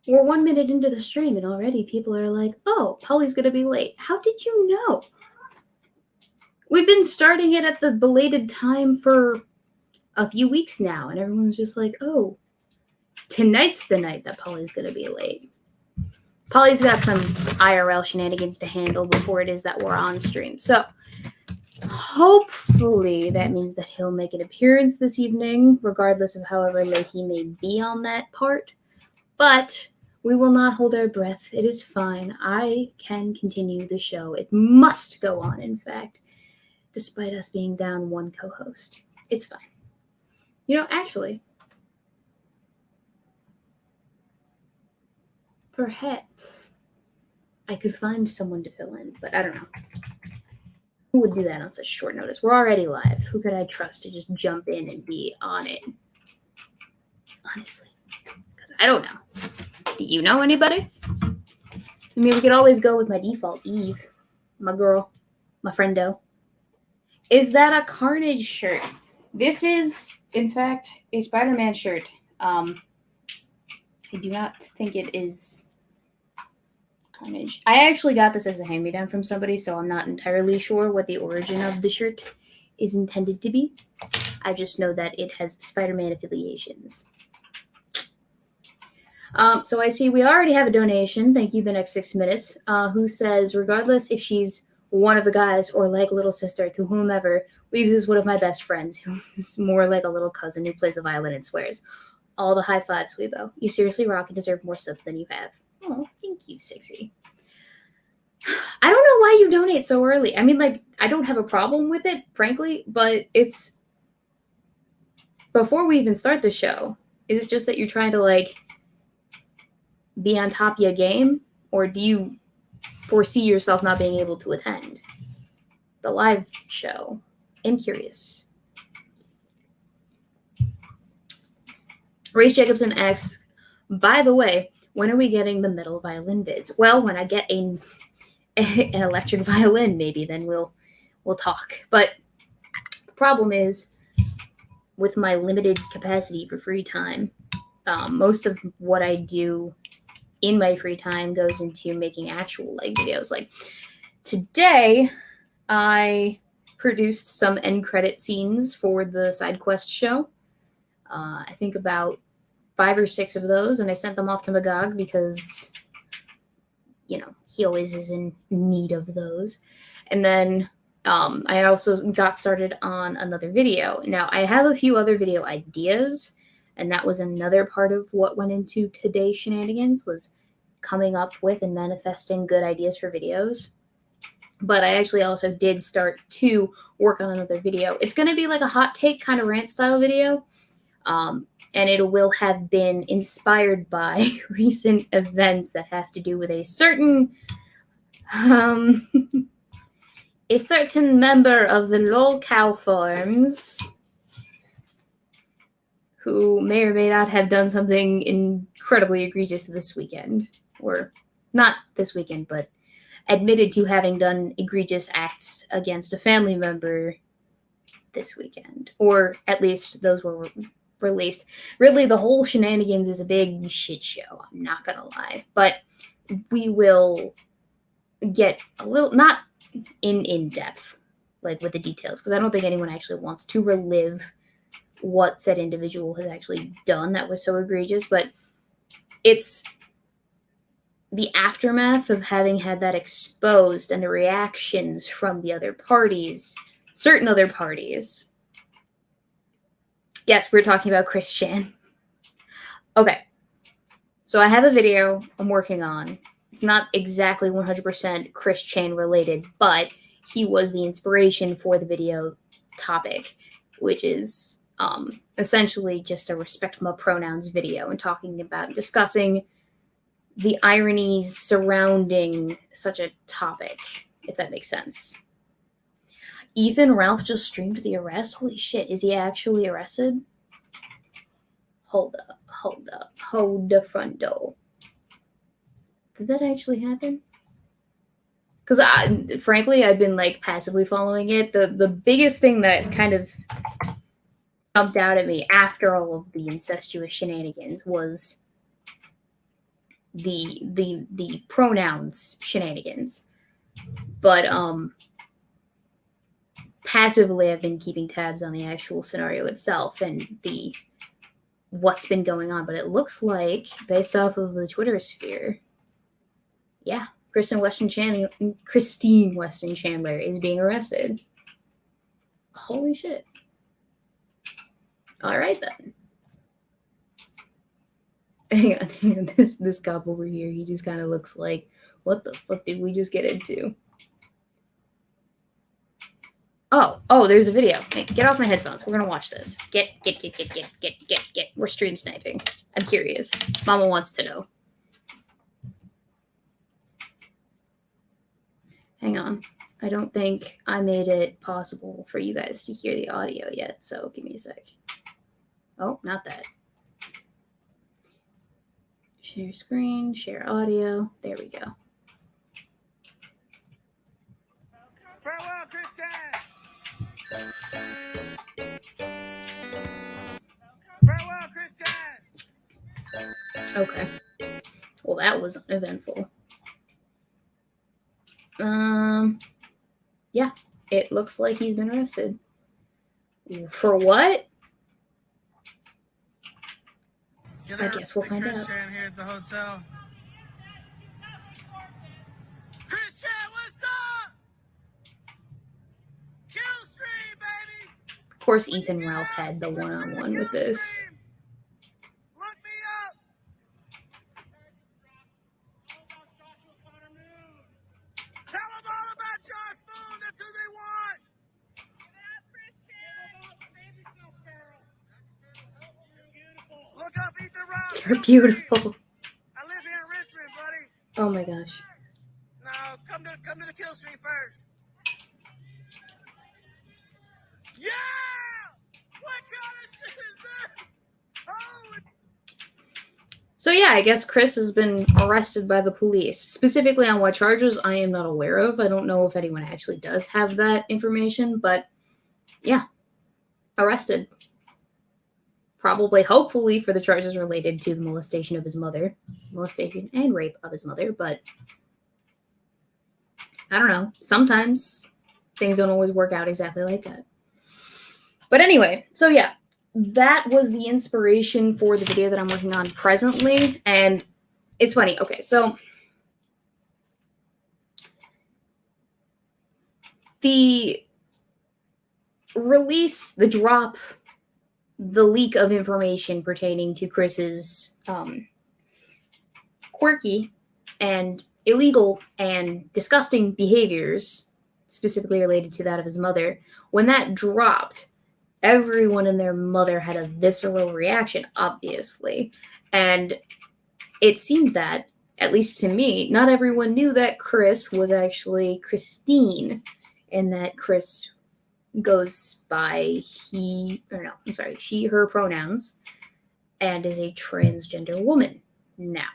We're 1 minute into the stream and already people are like, oh, Polly's gonna be late. How did you know? We've been starting it at the belated time for a few weeks now, and everyone's just like, oh, tonight's the night that Polly's gonna be late. Polly's got some IRL shenanigans to handle before it is that we're on stream. So hopefully that means that he'll make an appearance this evening, regardless of however late he may be on that part. But we will not hold our breath. It is fine. I can continue the show. It must go on, in fact, despite us being down one co-host. It's fine. You know, actually, perhaps I could find someone to fill in, but I don't know. Who would do that on such short notice? We're already live. Who could I trust to just jump in and be on it? Honestly, because I don't know. Do you know anybody? I mean, we could always go with my default, Eve, my girl, my friendo. Is that a Carnage shirt? This is, in fact, a Spider-Man shirt. I do not think it is Carnage. I actually got this as a hand-me-down from somebody, so I'm not entirely sure what the origin of the shirt is intended to be. I just know that it has Spider-Man affiliations. So I see we already have a donation. Thank you, the next 6 minutes. Who says, regardless if she's one of the guys or like little sister to whomever, Weebs is one of my best friends who is more like a little cousin who plays the violin and swears. All the high fives, Weebo. You seriously rock and deserve more subs than you have. Oh, thank you, Sixy. I don't know why you donate so early. I mean, like, I don't have a problem with it, frankly, but it's before we even start the show. Is it just that you're trying to, like, be on top of your game? Or do you foresee yourself not being able to attend the live show? I'm curious. Race Jacobson asks, by the way, when are we getting the metal violin vids? Well, when I get an electric violin, maybe then we'll talk. But the problem is, with my limited capacity for free time, most of what I do in my free time goes into making actual like videos. Like today, I produced some end credit scenes for the side quest show. I think about 5 or 6 of those, and I sent them off to Magog because, you know, he always is in need of those. And then I also got started on another video. Now, I have a few other video ideas, and that was another part of what went into today's shenanigans, was coming up with and manifesting good ideas for videos. But I actually also did start to work on another video. It's going to be like a hot take kind of rant style video. And it will have been inspired by recent events that have to do with a certain member of the LOL Cow Farms who may or may not have done something incredibly egregious this weekend. Or not this weekend, but admitted to having done egregious acts against a family member this weekend. Or at least those were released. Really, the whole shenanigans is a big shit show. I'm not gonna lie. But we will get a little, not in depth, like with the details, because I don't think anyone actually wants to relive what said individual has actually done that was so egregious. But it's the aftermath of having had that exposed and the reactions from the other parties, certain other parties. Yes, we're talking about Chris Chan. Okay. So I have a video I'm working on. It's not exactly 100% Chris Chan related, but he was the inspiration for the video topic, which is essentially just a respect my pronouns video and talking about, discussing the ironies surrounding such a topic, if that makes sense. Ethan Ralph just streamed the arrest. Holy shit, is he actually arrested? Hold the front door. Did that actually happen? Because frankly, I've been like passively following it. The biggest thing that kind of jumped out at me after all of the incestuous shenanigans was the pronouns shenanigans. But passively I've been keeping tabs on the actual scenario itself and the what's been going on. But it looks like, based off of the Twitter sphere, yeah, Christine Weston Chandler is being arrested. Holy shit. All right then. Hang on. This cop over here, he just kind of looks like, what the fuck did we just get into? Oh, there's a video. Hey, get off my headphones. We're gonna watch this. Get. We're stream sniping. I'm curious. Mama wants to know. Hang on. I don't think I made it possible for you guys to hear the audio yet, so give me a sec. Oh, not that. Share screen, share audio. There we go. Farewell, Christian! Farewell, Christian! Okay. Well, that was uneventful. Yeah, it looks like he's been arrested. For what? I guess we'll find out. Christian here at the hotel. Christian, what's up? Kill stream, baby! Of course, Ethan Ralph had the one-on-one with this. Look me up! Tell them all about Josh Moon. That's who they want. Give it up, Christian. Save yourself, girl. Look up Ethan Ralph. You're beautiful. I live here in Richmond, buddy. Oh my gosh. No, come to the kill stream first. Yeah! What kind of shit is that? Holy. So yeah, I guess Chris has been arrested by the police. Specifically on what charges, I am not aware of. I don't know if anyone actually does have that information, but yeah, arrested. Probably, hopefully, for the charges related to the molestation of his mother. Molestation and rape of his mother, but I don't know. Sometimes things don't always work out exactly like that. But anyway, so yeah, that was the inspiration for the video that I'm working on presently. And it's funny. Okay, so the release, the drop, the leak of information pertaining to Chris's quirky and illegal and disgusting behaviors, specifically related to that of his mother, when that dropped, everyone and their mother had a visceral reaction, obviously. And it seemed that, at least to me, not everyone knew that Chris was actually Christine, and that Chris goes by she, her pronouns, and is a transgender woman now.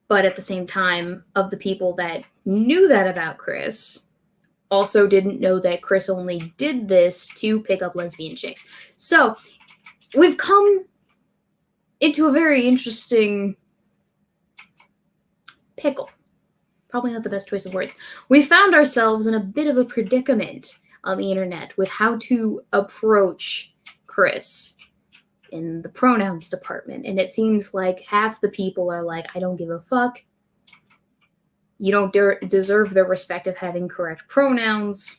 But at the same time, of the people that knew that about Chris, also didn't know that Chris only did this to pick up lesbian chicks. So we've come into a very interesting pickle. Probably not the best choice of words. We found ourselves in a bit of a predicament on the internet with how to approach Chris in the pronouns department. And it seems like half the people are like, I don't give a fuck. You don't deserve the respect of having correct pronouns.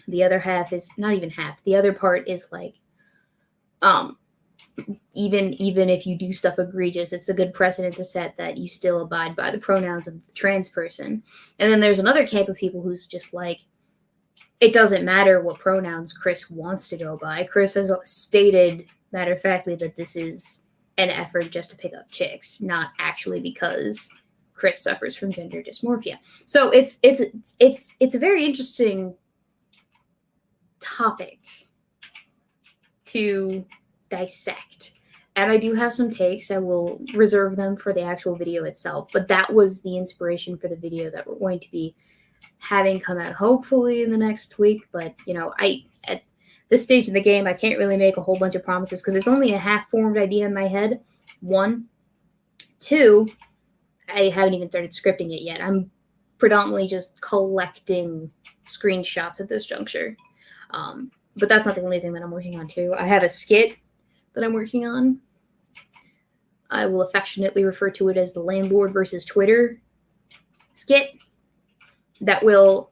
The other half is, not even half, the other part is like, even if you do stuff egregious, it's a good precedent to set that you still abide by the pronouns of the trans person. And then there's another camp of people who's just like, it doesn't matter what pronouns Chris wants to go by. Chris has stated matter-of-factly that this is an effort just to pick up chicks, not actually because Chris suffers from gender dysmorphia. So it's a very interesting topic to dissect. And I do have some takes. I will reserve them for the actual video itself. But that was the inspiration for the video that we're going to be having come out hopefully in the next week. But, you know, at this stage of the game, I can't really make a whole bunch of promises because it's only a half-formed idea in my head. One, 2, I haven't even started scripting it yet. I'm predominantly just collecting screenshots at this juncture. But that's not the only thing that I'm working on too. I have a skit that I'm working on. I will affectionately refer to it as the Landlord versus Twitter skit. That will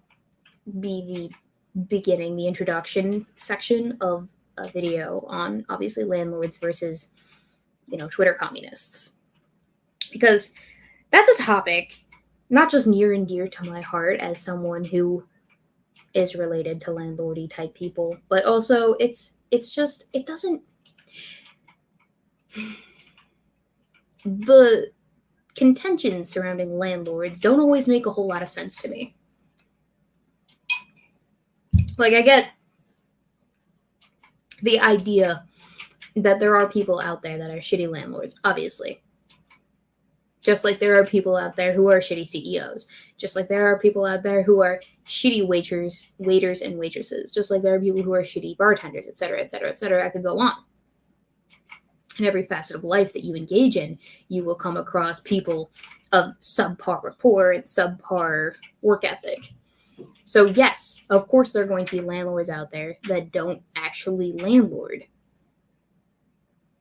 be the beginning, the introduction section of a video on obviously landlords versus, Twitter communists. Because that's a topic not just near and dear to my heart as someone who is related to landlordy type people, but also it doesn't, the contention surrounding landlords don't always make a whole lot of sense to me. Like, I get the idea that there are people out there that are shitty landlords, obviously. Just like there are people out there who are shitty CEOs. Just like there are people out there who are shitty waiters and waitresses. Just like there are people who are shitty bartenders, etc., etc., etc. I could go on. In every facet of life that you engage in, you will come across people of subpar rapport and subpar work ethic. So yes, of course there are going to be landlords out there that don't actually landlord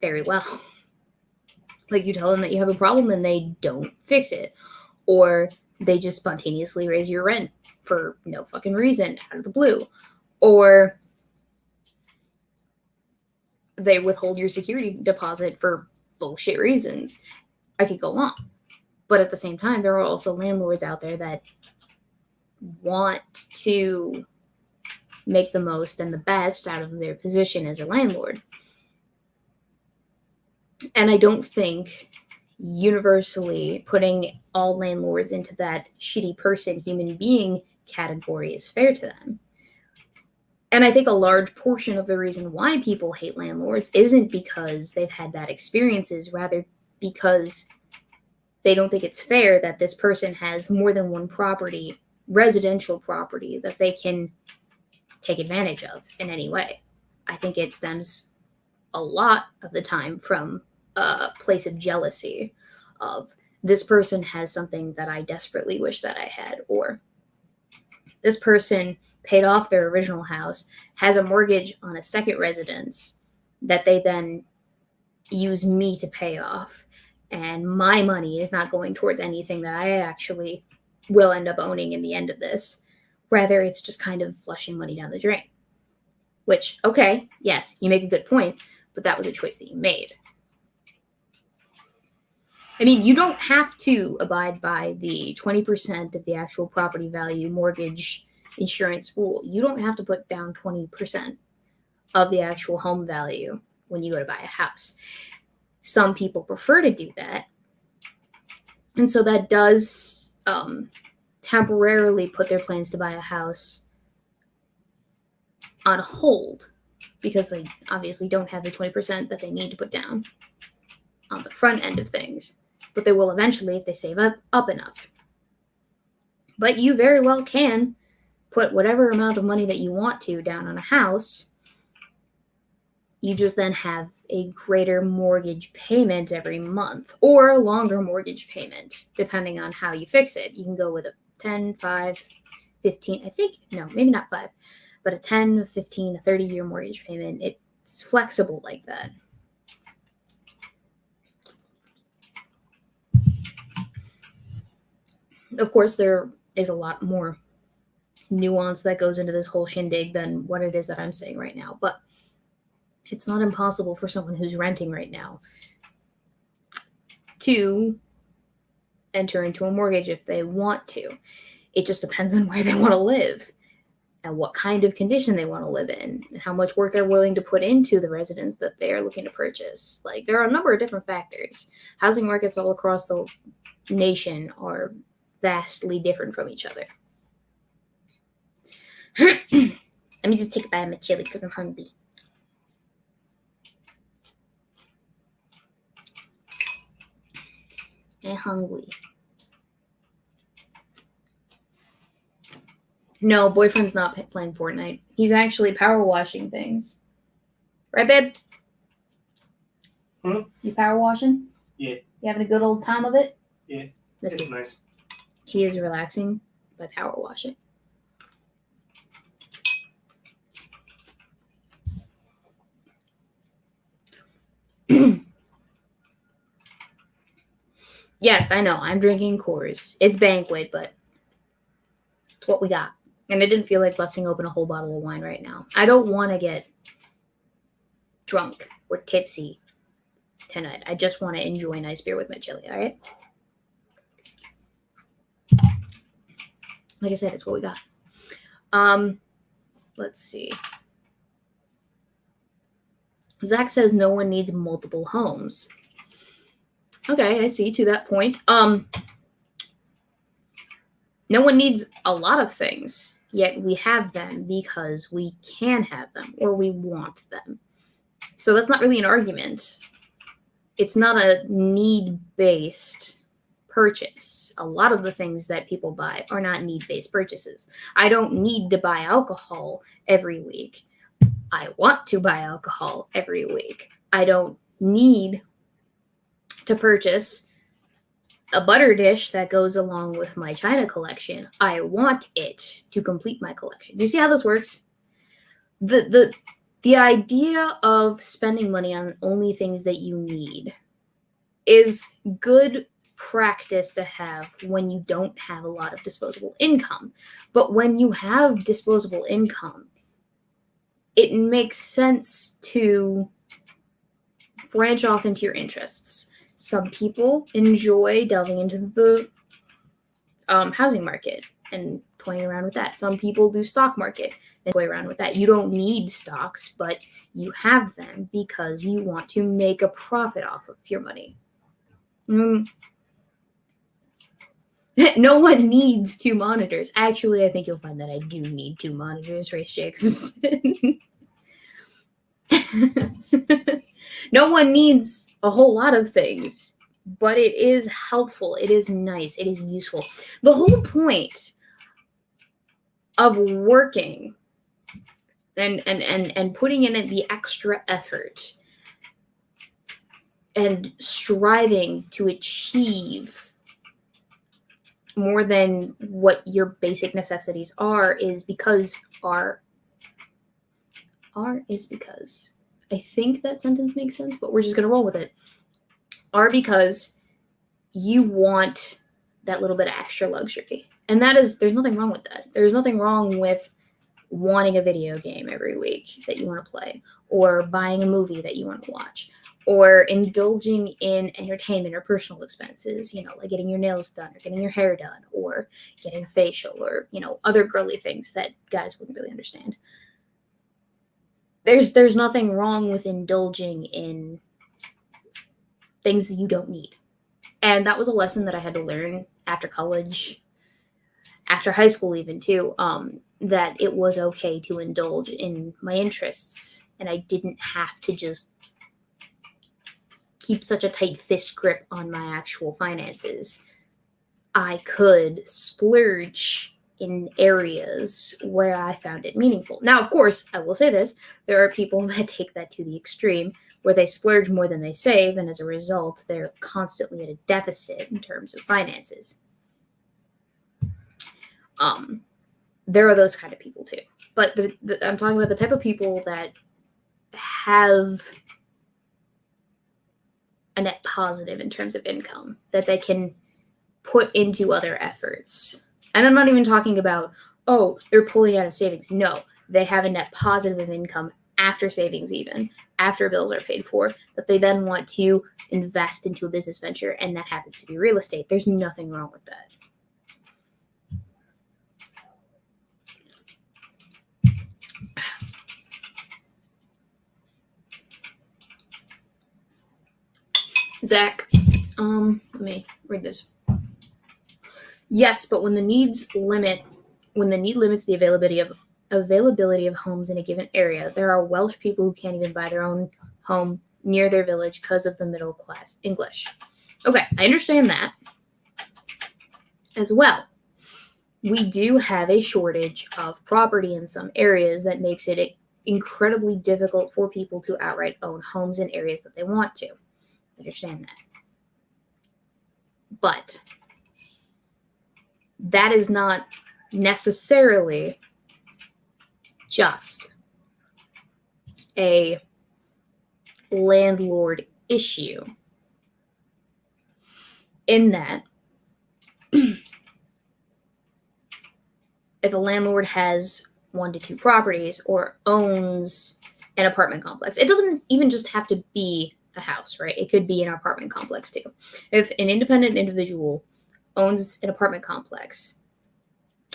very well. Like, you tell them that you have a problem and they don't fix it. Or they just spontaneously raise your rent for no fucking reason out of the blue. Or they withhold your security deposit for bullshit reasons. I could go on. But at the same time, there are also landlords out there that want to make the most and the best out of their position as a landlord. And I don't think universally putting all landlords into that shitty person, human being category is fair to them. And I think a large portion of the reason why people hate landlords isn't because they've had bad experiences, rather because they don't think it's fair that this person has more than one property, residential property, that they can take advantage of in any way. I think it stems a lot of the time from a place of jealousy of, this person has something that I desperately wish that I had, or this person paid off their original house, has a mortgage on a second residence that they then use me to pay off, and my money is not going towards anything that I actually will end up owning in the end of this. Rather, it's just kind of flushing money down the drain. Which, okay, yes, you make a good point, but that was a choice that you made. I mean, you don't have to abide by the 20% of the actual property value mortgage insurance rule. You don't have to put down 20% of the actual home value when you go to buy a house. Some people prefer to do that. And so that does temporarily put their plans to buy a house on hold, because they obviously don't have the 20% that they need to put down on the front end of things. But they will eventually if they save up enough. But you very well can put whatever amount of money that you want to down on a house. You just then have a greater mortgage payment every month, or a longer mortgage payment, depending on how you fix it. You can go with a 10, 5, 15, I think, no, maybe not 5, but a 10, 15, a 30-year mortgage payment. It's flexible like that. Of course, there is a lot more nuance that goes into this whole shindig than what it is that I'm saying right now. But it's not impossible for someone who's renting right now to enter into a mortgage if they want to. It just depends on where they want to live and what kind of condition they want to live in and how much work they're willing to put into the residence that they're looking to purchase. Like, there are a number of different factors. Housing markets all across the nation are vastly different from each other. Let me just take a bite of my chili because I'm hungry. I'm hungry. No, boyfriend's not playing Fortnite. He's actually power washing things. Right, babe? Hmm? You power washing? Yeah. You having a good old time of it? Yeah, That's it's good. nice. He is relaxing by power washing. Yes, I know. I'm drinking Coors. It's banquet, but it's what we got. And I didn't feel like busting open a whole bottle of wine right now. I don't want to get drunk or tipsy tonight. I just want to enjoy nice beer with my chili, all right? Like I said, it's what we got. Let's see. Zach says no one needs multiple homes. Okay, I see to that point. No one needs a lot of things, yet we have them because we can have them or we want them. So that's not really an argument. It's not a need-based purchase. A lot of the things that people buy are not need-based purchases. I don't need to buy alcohol every week. I want to buy alcohol every week. I don't need to purchase a butter dish that goes along with my china collection. I want it to complete my collection. Do you see how this works? The idea of spending money on only things that you need is good practice to have when you don't have a lot of disposable income. But when you have disposable income, it makes sense to branch off into your interests. Some people enjoy delving into the housing market and toying around with that. Some people do stock market and toy around with that. You don't need stocks, but you have them because you want to make a profit off of your money. No one needs 2 monitors. Actually, I think you'll find that I do need 2 monitors, Race Jacobson. No one needs a whole lot of things, but it is helpful. It is nice. It is useful. The whole point of working and putting in the extra effort and striving to achieve more than what your basic necessities are is because I think that sentence makes sense, but we're just going to roll with it. Are because you want that little bit of extra luxury. And there's nothing wrong with that. There's nothing wrong with wanting a video game every week that you want to play, or buying a movie that you want to watch, or indulging in entertainment or personal expenses, like getting your nails done or getting your hair done or getting a facial or, other girly things that guys wouldn't really understand. There's nothing wrong with indulging in things that you don't need. And that was a lesson that I had to learn after college, after high school even too, that it was okay to indulge in my interests. And I didn't have to just keep such a tight fist grip on my actual finances. I could splurge in areas where I found it meaningful. Now, of course, I will say this, there are people that take that to the extreme, where they splurge more than they save, and as a result, they're constantly at a deficit in terms of finances. There are those kind of people too. But I'm talking about the type of people that have a net positive in terms of income that they can put into other efforts. And I'm not even talking about, they're pulling out of savings. No, they have a net positive of income after savings, even after bills are paid for, that they then want to invest into a business venture, and that happens to be real estate. There's nothing wrong with that. Zach, let me read this. Yes, but when the need limits the availability of homes in a given area, there are Welsh people who can't even buy their own home near their village because of the middle class English. Okay, I understand that as well. We do have a shortage of property in some areas that makes it incredibly difficult for people to outright own homes in areas that they want to. I understand that. But that is not necessarily just a landlord issue, in that if a landlord has 1 to 2 properties or owns an apartment complex, it doesn't even just have to be a house, right? It could be an apartment complex too. If an independent individual owns an apartment complex,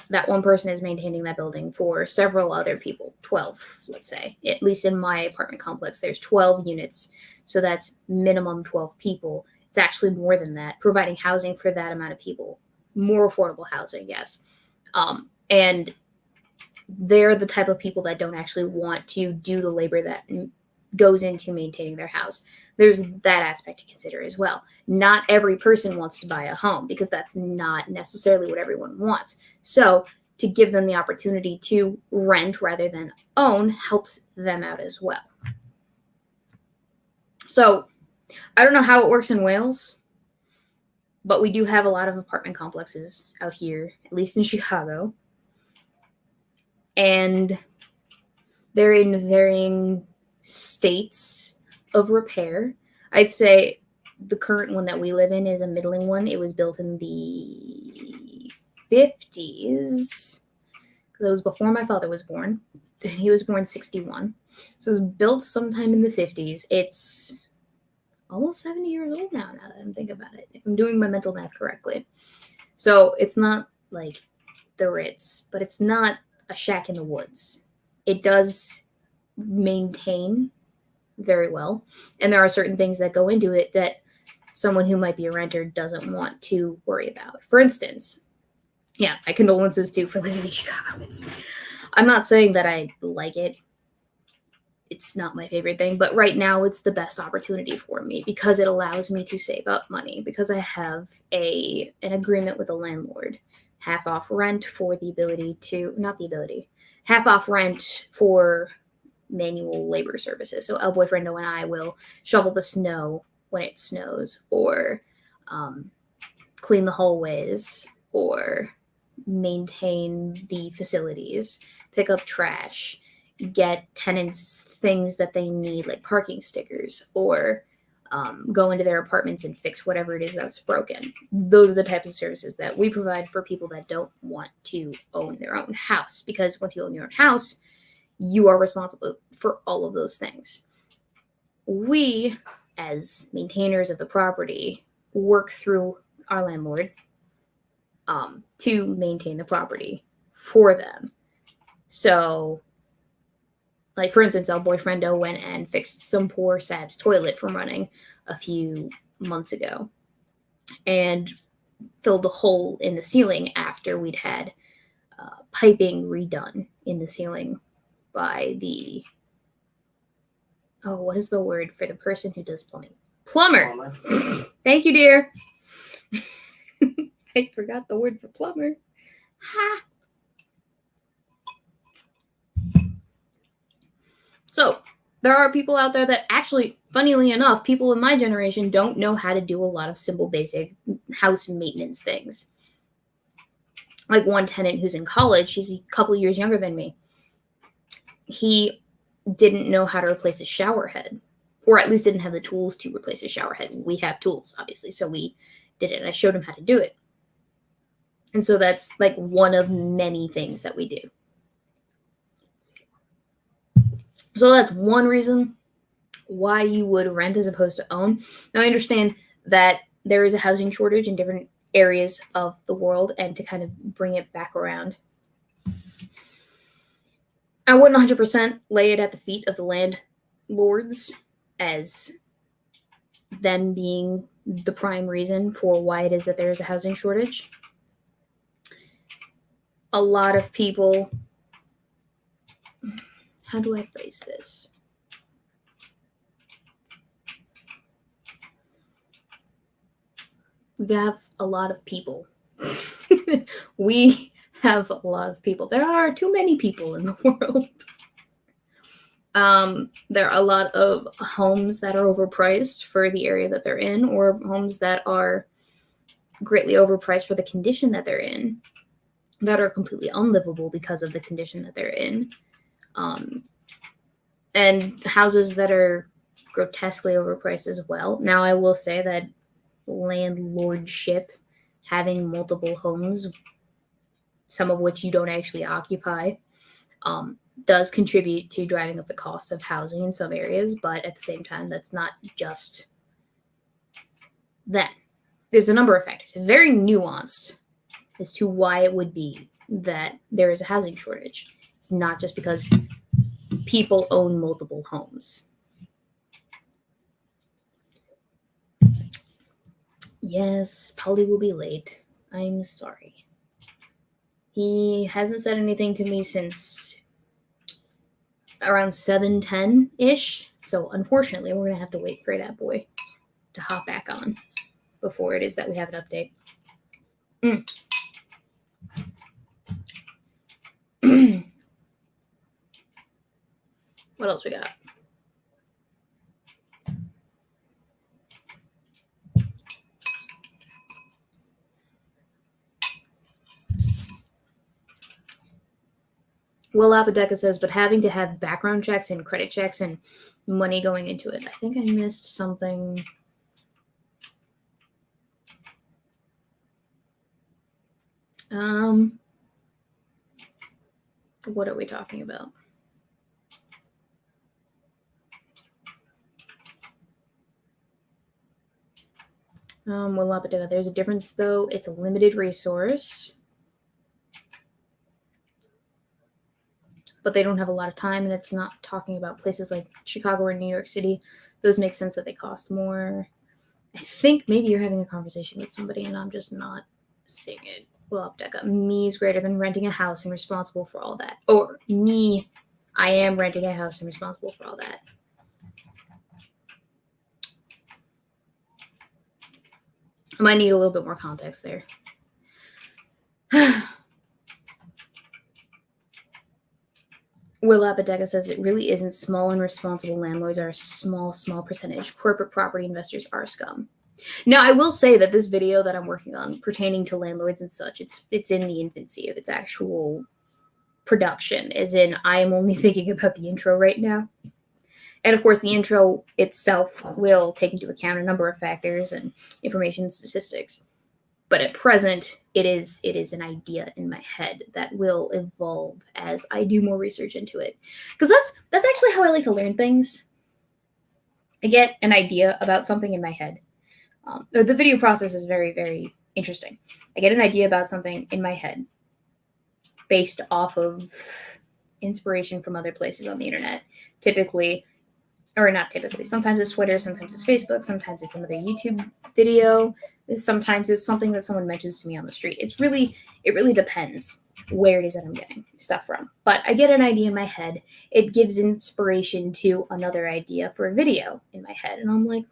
that one person is maintaining that building for several other people, 12, let's say. At least in my apartment complex, there's 12 units, so that's minimum 12 people. It's actually more than that, providing housing for that amount of people. More affordable housing, yes. And they're the type of people that don't actually want to do the labor that goes into maintaining their house. There's that aspect to consider as well. Not every person wants to buy a home, because that's not necessarily what everyone wants. So to give them the opportunity to rent rather than own helps them out as well. So I don't know how it works in Wales, but we do have a lot of apartment complexes out here, at least in Chicago. And they're in varying states of repair. I'd say the current one that we live in is a middling one. It was built in the 50s, because it was before my father was born. He was born 61. So it was built sometime in the 50s. It's almost 70 years old now that I'm thinking about it, if I'm doing my mental math correctly. So it's not like the Ritz, but it's not a shack in the woods. It does maintain very well, and there are certain things that go into it that someone who might be a renter doesn't want to worry about. For instance, yeah, my condolences too for living in Chicago. I'm not saying that I like it. It's not my favorite thing, but right now it's the best opportunity for me, because it allows me to save up money, because I have an agreement with the landlord. Half off rent for the ability to, not the ability, half off rent for manual labor services. So El Boyfriendo and I will shovel the snow when it snows, or clean the hallways, or maintain the facilities, pick up trash, get tenants things that they need, like parking stickers, or go into their apartments and fix whatever it is that's broken. Those are the types of services that we provide for people that don't want to own their own house, because once you own your own house, you are responsible for all of those things. We, as maintainers of the property, work through our landlord to maintain the property for them. So, like, for instance, El Boyfriendo went and fixed some poor Sab's toilet from running a few months ago, and filled a hole in the ceiling after we'd had piping redone in the ceiling by the, what is the word for the person who does plumbing? Plumber. Thank you, dear. I forgot the word for plumber. Ha. So there are people out there that actually, funnily enough, people in my generation don't know how to do a lot of simple, basic house maintenance things. Like one tenant who's in college, he's a couple years younger than me. He didn't know how to replace a shower head, or at least didn't have the tools to replace a shower head. We have tools, obviously, so we did it. I showed him how to do it. And so that's like one of many things that we do. So that's one reason why you would rent as opposed to own. Now, I understand that there is a housing shortage in different areas of the world, and to kind of bring it back around, I wouldn't 100% lay it at the feet of the landlords as them being the prime reason for why it is that there is a housing shortage. A lot of people, how do I phrase this? We have a lot of people. We have a lot of people. There are too many people in the world. There are a lot of homes that are overpriced for the area that they're in, or homes that are greatly overpriced for the condition that they're in, that are completely unlivable because of the condition that they're in, and houses that are grotesquely overpriced as well. Now, I will say that landlordship, having multiple homes, some of which you don't actually occupy, does contribute to driving up the cost of housing in some areas, but at the same time, that's not just that. There's a number of factors, very nuanced, as to why it would be that there is a housing shortage. It's not just because people own multiple homes. Yes, Polly will be late. I'm sorry. He hasn't said anything to me since around 7:10-ish. So unfortunately, we're going to have to wait for that boy to hop back on before it is that we have an update. What else we got? Will Apotheca says, but having to have background checks and credit checks and money going into it. I think I missed something. What are we talking about? Will Apotheca, there's a difference though. It's a limited resource. But they don't have a lot of time, and it's not talking about places like Chicago or New York City. Those make sense that they cost more. I think maybe you're having a conversation with somebody and I'm just not seeing it. Well, Apotheca, me is greater than renting a house and responsible for all that. Or me, I am renting a house and responsible for all that. I might need a little bit more context there. Will Apotheca says it really isn't. Small and responsible landlords are a small percentage. Corporate property investors are scum. Now, I will say that this video that I'm working on pertaining to landlords and such, it's in the infancy of its actual production, as in I am only thinking about the intro right now. And of course, the intro itself will take into account a number of factors and information and statistics. But at present, it is an idea in my head that will evolve as I do more research into it. Because that's actually how I like to learn things. I get an idea about something in my head. The video process is very, very interesting. I get an idea about something in my head based off of inspiration from other places on the internet. Typically, or not typically, sometimes it's Twitter, sometimes it's Facebook, sometimes it's another YouTube video. Sometimes it's something that someone mentions to me on the street. It really depends where it is that I'm getting stuff from. But I get an idea in my head. It gives inspiration to another idea for a video in my head. And I'm like,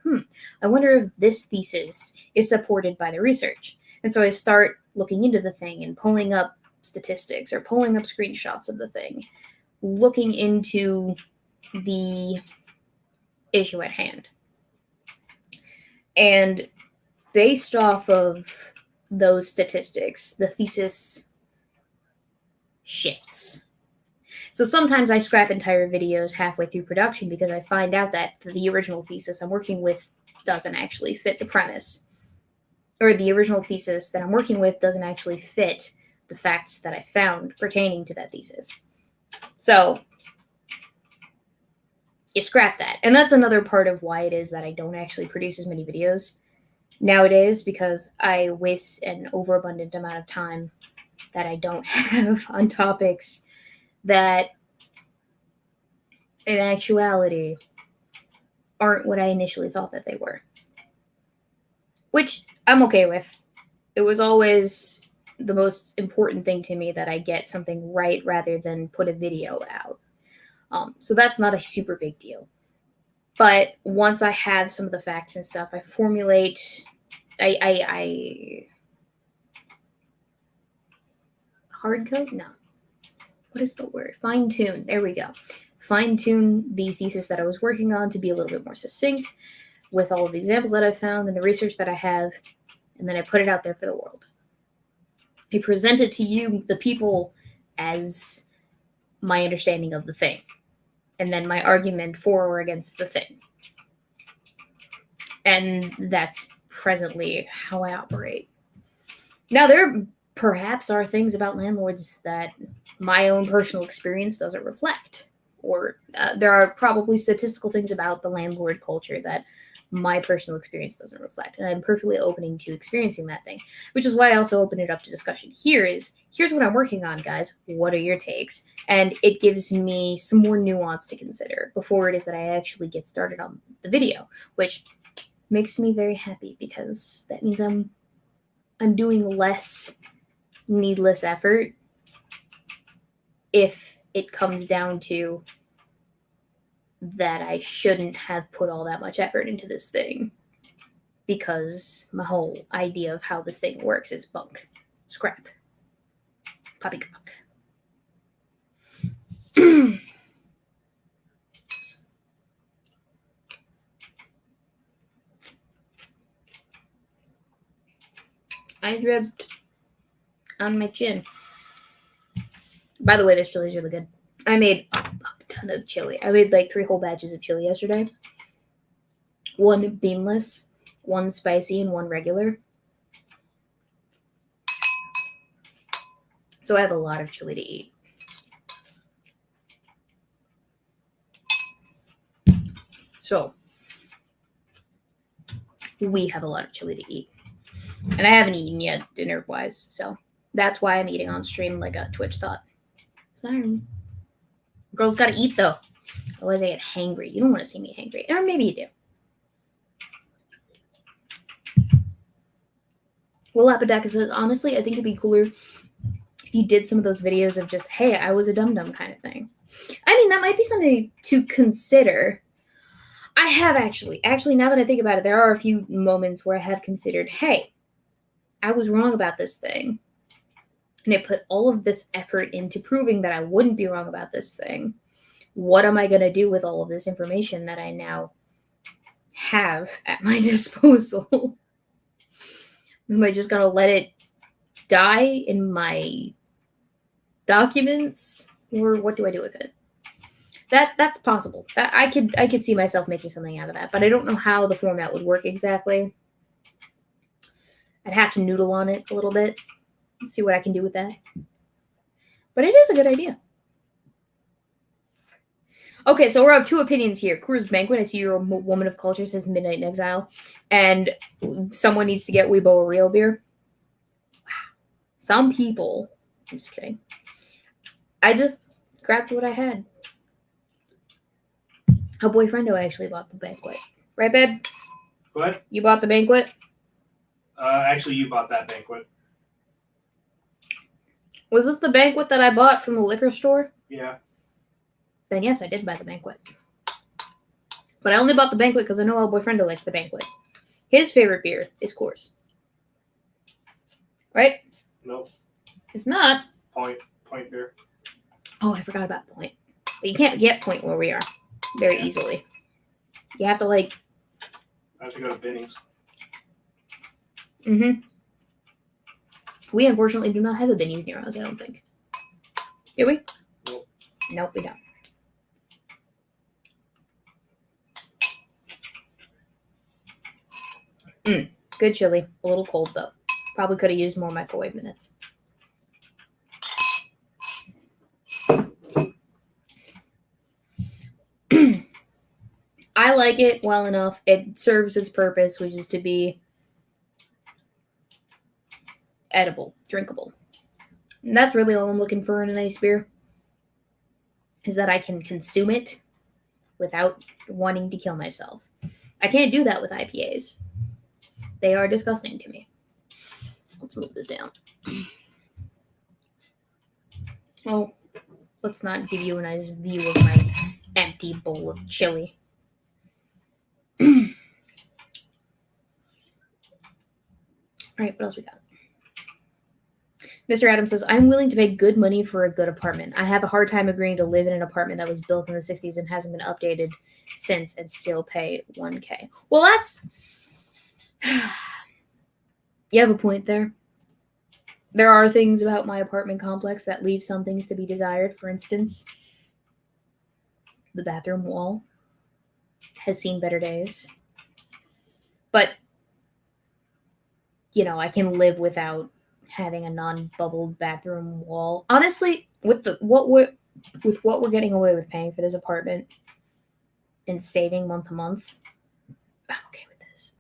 I wonder if this thesis is supported by the research. And so I start looking into the thing and pulling up statistics or pulling up screenshots of the thing, looking into the issue at hand. And based off of those statistics, the thesis shifts. So sometimes I scrap entire videos halfway through production because I find out that the original thesis I'm working with doesn't actually fit the premise. Or the original thesis that I'm working with doesn't actually fit the facts that I found pertaining to that thesis. So you scrap that. And that's another part of why it is that I don't actually produce as many videos nowadays, because I waste an overabundant amount of time that I don't have on topics that in actuality aren't what I initially thought that they were. Which I'm okay with. It was always the most important thing to me that I get something right rather than put a video out. So that's not a super big deal. But once I have some of the facts and stuff, I formulate, I hard code? No. What is the word? Fine tune. There we go. Fine tune the thesis that I was working on to be a little bit more succinct with all of the examples that I found and the research that I have. and then I put it out there for the world. I present it to you, the people, as my understanding of the thing, and then my argument for or against the thing. And that's presently how I operate. Now, there perhaps are things about landlords that my own personal experience doesn't reflect. Or there are probably statistical things about the landlord culture that my personal experience doesn't reflect. And I'm perfectly open to experiencing that thing, which is why I also open it up to discussion. Here's what I'm working on, guys. What are your takes? And it gives me some more nuance to consider before it is that I actually get started on the video, which makes me very happy because that means I'm doing less needless effort if it comes down to that I shouldn't have put all that much effort into this thing because my whole idea of how this thing works is bunk, scrap, poppycock. I dripped on my chin. By the way, this chili's really good. I made a ton of chili. I made like 3 whole batches of chili yesterday. 1 beanless, 1 spicy, and 1 regular. So I have a lot of chili to eat. So we have a lot of chili to eat. And I haven't eaten yet dinner-wise, so that's why I'm eating on stream like a Twitch thought. Sorry. Girls gotta eat, though. Otherwise I get hangry. You don't want to see me hangry. Or maybe you do. Will Apodaca says, honestly, I think it'd be cooler if you did some of those videos of just, hey, I was a dum-dum kind of thing. I mean, that might be something to consider. I have actually, now that I think about it, there are a few moments where I have considered, hey, I was wrong about this thing. And I put all of this effort into proving that I wouldn't be wrong about this thing. What am I going to do with all of this information that I now have at my disposal? Am I just going to let it die in my documents? Or what do I do with it? That's possible. I could see myself making something out of that, but I don't know how the format would work exactly. I'd have to noodle on it a little bit. See what I can do with that. But it is a good idea. Okay, so we're of 2 opinions here. Coors Banquet, I see you're a woman of culture, says Midnight in Exile. And someone needs to get Weebo a real beer. Wow. Some people, I'm just kidding. I just grabbed what I had. Her boyfriendo actually bought the banquet. Right, babe? What? You bought the banquet? Actually, you bought that banquet. Was this the banquet that I bought from the liquor store? Yeah. Then yes, I did buy the banquet. But I only bought the banquet because I know our boyfriendo likes the banquet. His favorite beer is Coors. Right? Nope. It's not. Point beer. Oh, I forgot about Point. But you can't get Point where we are very easily. You have to I have to go to Benny's. Mm-hmm. We unfortunately do not have a Benny's near us, I don't think. Do we? Nope. Nope, we don't. Good chili. A little cold, though. Probably could have used more microwave minutes. I like it well enough. It serves its purpose, which is to be edible, drinkable. And that's really all I'm looking for in a nice beer, is that I can consume it without wanting to kill myself. I can't do that with IPAs. They are disgusting to me. Let's move this down. Oh, let's not give you a nice view of my empty bowl of chili. All right, what else we got? Mr. Adams says, I'm willing to pay good money for a good apartment. I have a hard time agreeing to live in an apartment that was built in the 60s and hasn't been updated since and still pay $1,000. Well, You have a point there. There are things about my apartment complex that leave some things to be desired. For instance, the bathroom wall has seen better days. But, I can live without having a non-bubbled bathroom wall. Honestly, with what we're getting away with paying for this apartment and saving month to month, I'm okay with this.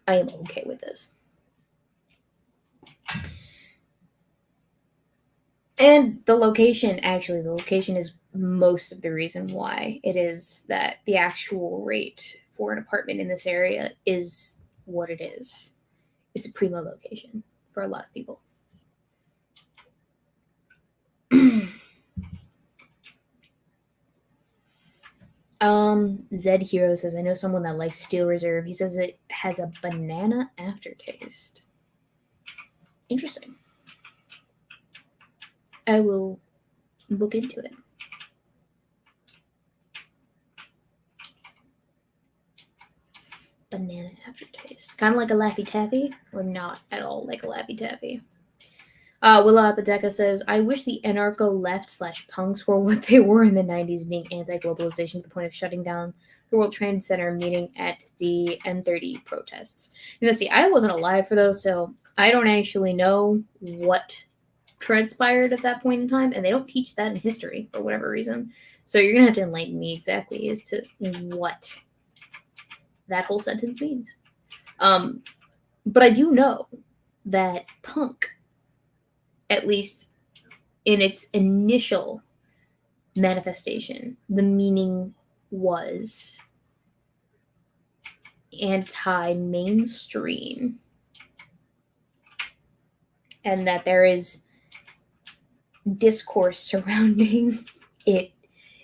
I am okay with this. And the location is most of the reason why it is that the actual rate for an apartment in this area is what it is. It's a primo location for a lot of people. Zed Hero says, I know someone that likes Steel Reserve. He says it has a banana aftertaste. Interesting. I will look into it. Banana aftertaste. Kind of like a Laffy Taffy, or not at all like a Laffy Taffy. Willa Apotheca says, I wish the anarcho left/punks were what they were in the 90s, being anti-globalization to the point of shutting down the World Trade Center meeting at the N30 protests. See, I wasn't alive for those, so I don't actually know what transpired at that point in time, and they don't teach that in history for whatever reason. So you're going to have to enlighten me exactly as to what that whole sentence means. But I do know that punk, at least in its initial manifestation, the meaning was anti-mainstream, and that there is discourse surrounding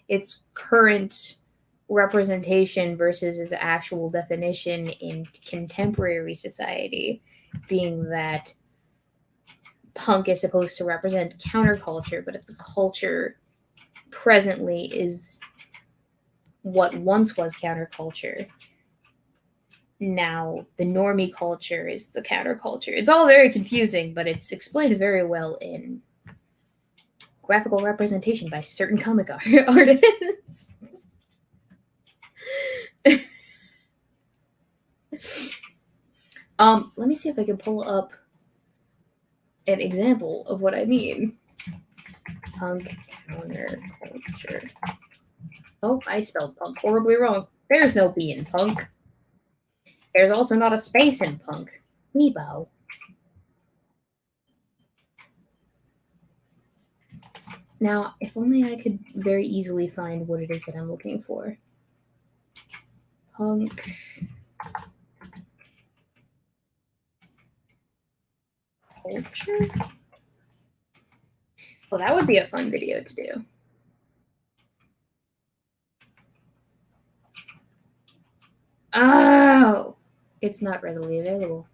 its current representation versus its actual definition in contemporary society, being that punk is supposed to represent counterculture, but if the culture presently is what once was counterculture, now the normie culture is the counterculture. It's all very confusing, but it's explained very well in graphical representation by certain comic artists. Let me see if I can pull up an example of what I mean. Punk counterculture. Oh, I spelled punk horribly wrong. There's no B in punk. There's also not a space in punk. Weebo. Now, if only I could very easily find what it is that I'm looking for. Punk culture? Well, that would be a fun video to do. Oh, it's not readily available.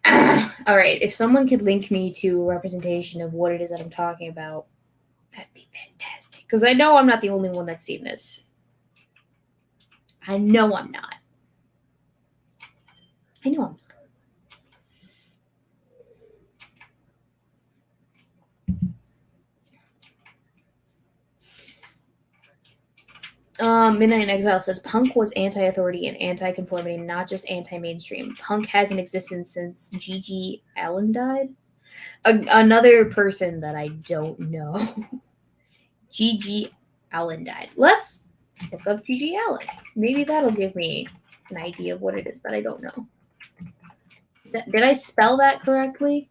All right, if someone could link me to a representation of what it is that I'm talking about, that'd be fantastic. Because I know I'm not the only one that's seen this. I know I'm not. Midnight in Exile says punk was anti-authority and anti-conformity, not just anti-mainstream. Punk has an existence since G.G. Allen died. Another person that I don't know. G.G. Allen died. Let's look up G.G. Allen. Maybe that'll give me an idea of what it is that I don't know. Did I spell that correctly?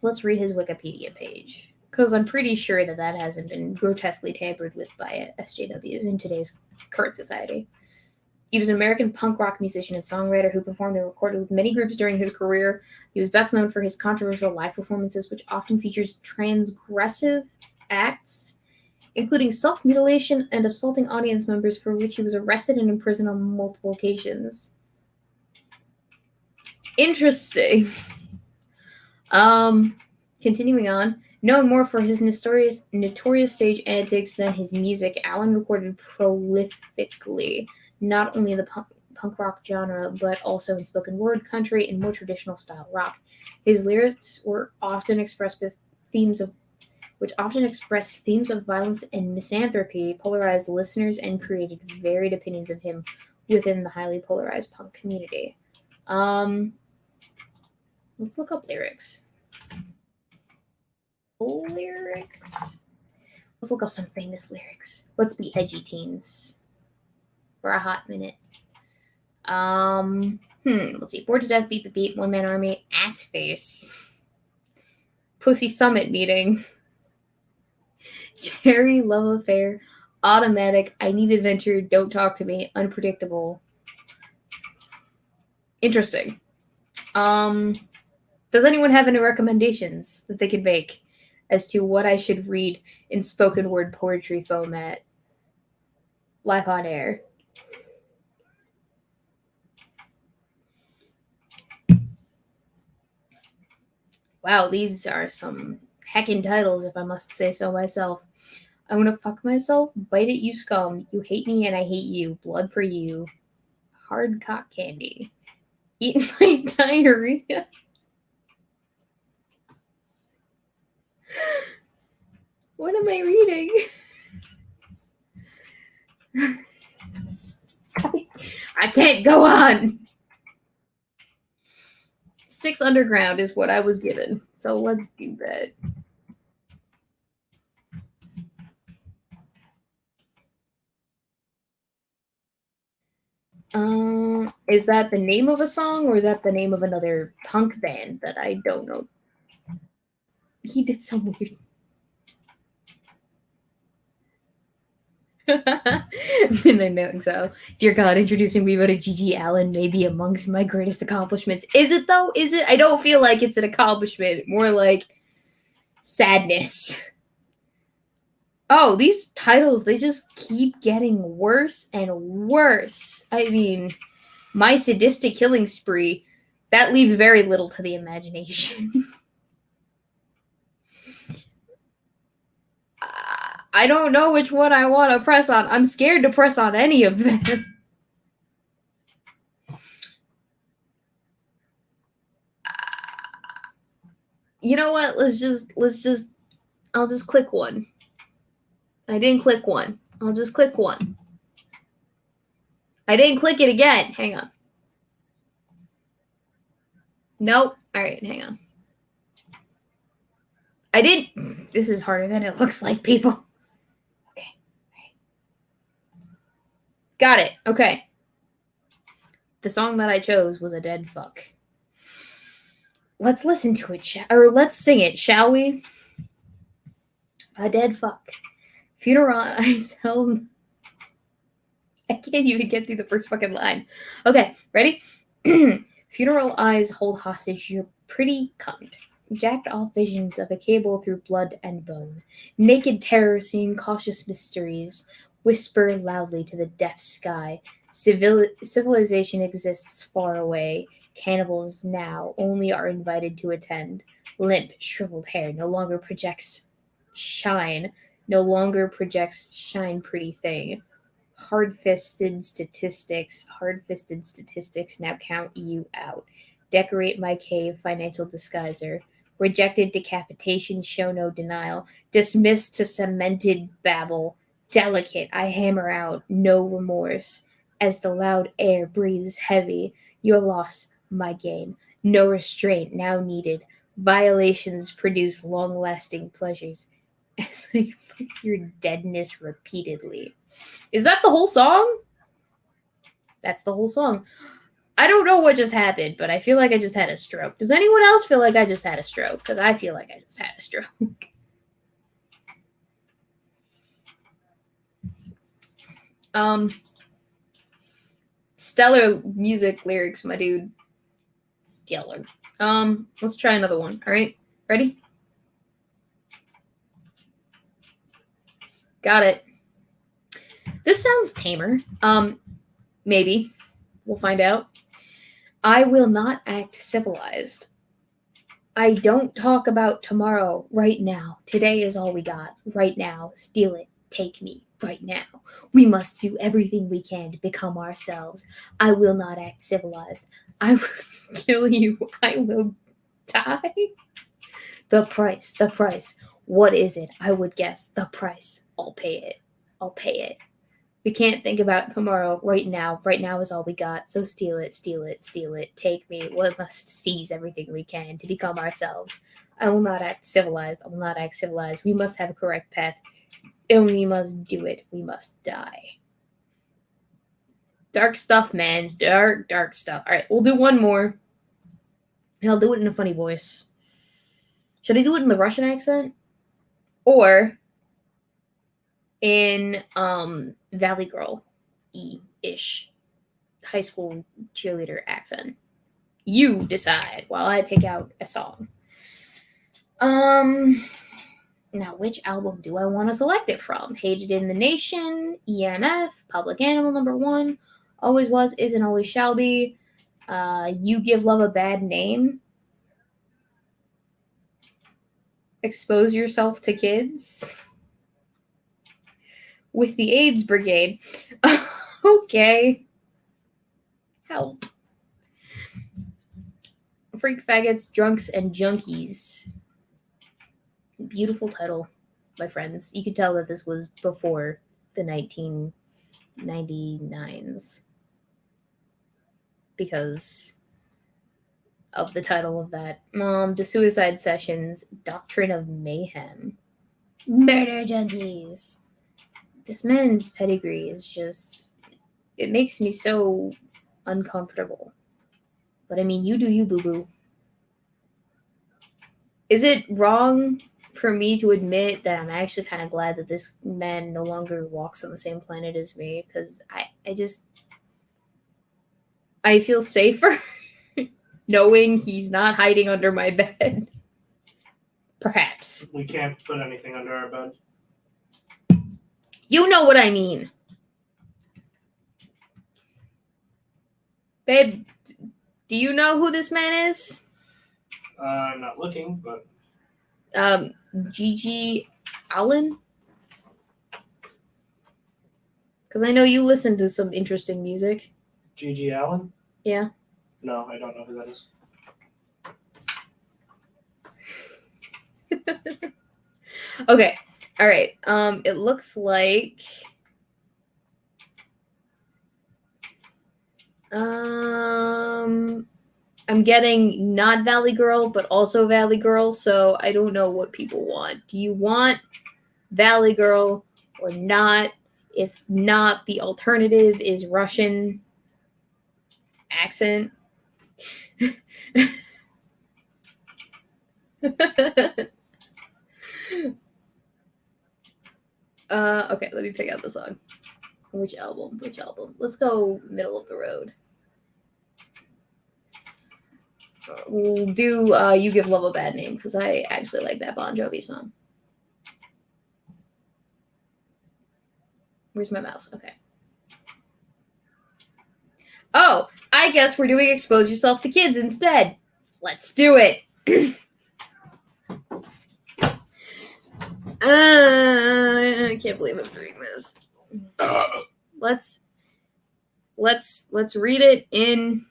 Let's read his Wikipedia page, because I'm pretty sure that hasn't been grotesquely tampered with by SJWs in today's current society. He was an American punk rock musician and songwriter who performed and recorded with many groups during his career. He was best known for his controversial live performances, which often features transgressive acts, including self-mutilation and assaulting audience members, for which he was arrested and imprisoned on multiple occasions. Interesting. Continuing on, Known more for his notorious stage antics than his music, Allen recorded prolifically, not only the punk rock genre, but also in spoken word, country, and more traditional style rock. His lyrics were often expressed with themes of which often expressed themes of violence and misanthropy, polarized listeners, and created varied opinions of him within the highly polarized punk community. Um, let's look up lyrics. Lyrics. Let's look up some famous lyrics. Let's be edgy teens for a hot minute. Let's see. Bored to death, beat beat beat, one man army, ass face, pussy summit meeting, cherry love affair, automatic, I need adventure, don't talk to me, unpredictable. Interesting. Does anyone have any recommendations that they could make as to what I should read in spoken word poetry format live on air? Wow, these are some heckin' titles, if I must say so myself. I wanna fuck myself, bite it, you scum. You hate me and I hate you. Blood for you. Hard cock candy. Eat my diarrhea. What am I reading? I can't go on. 6 Underground is what I was given, so let's do that. Is that the name of a song or is that the name of another punk band that I don't know? He did some weird. Midnight so. Dear God, introducing Weebo to Gigi Allen may be amongst my greatest accomplishments. Is it though? Is it? I don't feel like it's an accomplishment. More like sadness. Oh, these titles, they just keep getting worse and worse. I mean, My Sadistic Killing Spree, that leaves very little to the imagination. I don't know which one I want to press on. I'm scared to press on any of them. You know what? I'll just click one. I didn't click one. I'll just click one. I didn't click it again. Hang on. Nope. All right, hang on. I didn't. This is harder than it looks like, people. Okay. Got it. Okay. The song that I chose was a dead fuck. Let's listen to it, or let's sing it, shall we? A dead fuck. Funeral eyes held. I can't even get through the first fucking line. Okay, ready? Funeral eyes hold hostage your pretty cunt. Jacked off visions of a cable through blood and bone. Naked terror seeing cautious mysteries. Whisper loudly to the deaf sky. Civilization exists far away. Cannibals now only are invited to attend. Limp, shriveled hair no longer projects shine. No longer projects shine, pretty thing. Hard-fisted statistics now count you out. Decorate my cave, financial disguiser. Rejected decapitation, show no denial. Dismissed to cemented babble. Delicate, I hammer out, no remorse. As the loud air breathes heavy, your loss, my gain. No restraint now needed. Violations produce long-lasting pleasures. As I fuck your deadness repeatedly. Is that the whole song? That's the whole song. I don't know what just happened, but I feel like I just had a stroke. Does anyone else feel like I just had a stroke? Because I feel like I just had a stroke. Stellar music lyrics, my dude. Stellar. Let's try another one. All right, ready? Got it. This sounds tamer. Maybe. We'll find out. I will not act civilized. I don't talk about tomorrow. Right now. Today is all we got. Right now. Steal it. Take me. Right now. We must do everything we can to become ourselves. I will not act civilized. I will kill you. I will die. The price. The price. What is it? I would guess. The price. I'll pay it. I'll pay it. We can't think about tomorrow. Right now. Right now is all we got. So steal it, steal it, steal it. Take me. We must seize everything we can to become ourselves. I will not act civilized. I will not act civilized. We must have a correct path. And we must do it. We must die. Dark stuff, man. Dark, dark stuff. All right, we'll do one more. And I'll do it in a funny voice. Should I do it in the Russian accent? Or in Valley Girl ish high school cheerleader accent? You decide while I pick out a song. Now, which album do I want to select it from? Hated in the Nation, EMF, Public Animal #1, Always Was, Is, and Always Shall Be, You Give Love a Bad Name, Expose Yourself to Kids, With the AIDS Brigade. Okay. Help. Freak Faggots, Drunks, and Junkies. Beautiful title, my friends. You could tell that this was before the 1999s because of the title of that. The Suicide Sessions, Doctrine of Mayhem, Murder Junkies. This man's pedigree is just, it makes me so uncomfortable. But I mean, you do you, boo-boo. Is it wrong for me to admit that I'm actually kind of glad that this man no longer walks on the same planet as me? Because I feel safer knowing he's not hiding under my bed. Perhaps. We can't put anything under our bed. You know what I mean. Babe, do you know who this man is? I'm not looking, but Gigi Allen? Because I know you listen to some interesting music. Gigi Allen? Yeah. No, I don't know who that is. Okay. All right. It looks like I'm getting not Valley Girl, but also Valley Girl, so I don't know what people want. Do you want Valley Girl or not? If not, the alternative is Russian accent. Okay, let me pick out the song. Which album? Which album? Let's go middle of the road. We'll do You Give Love a Bad Name, because I actually like that Bon Jovi song. Where's my mouse? Okay. Oh, I guess we're doing Expose Yourself to Kids instead. Let's do it. I can't believe I'm doing this. Let's read it in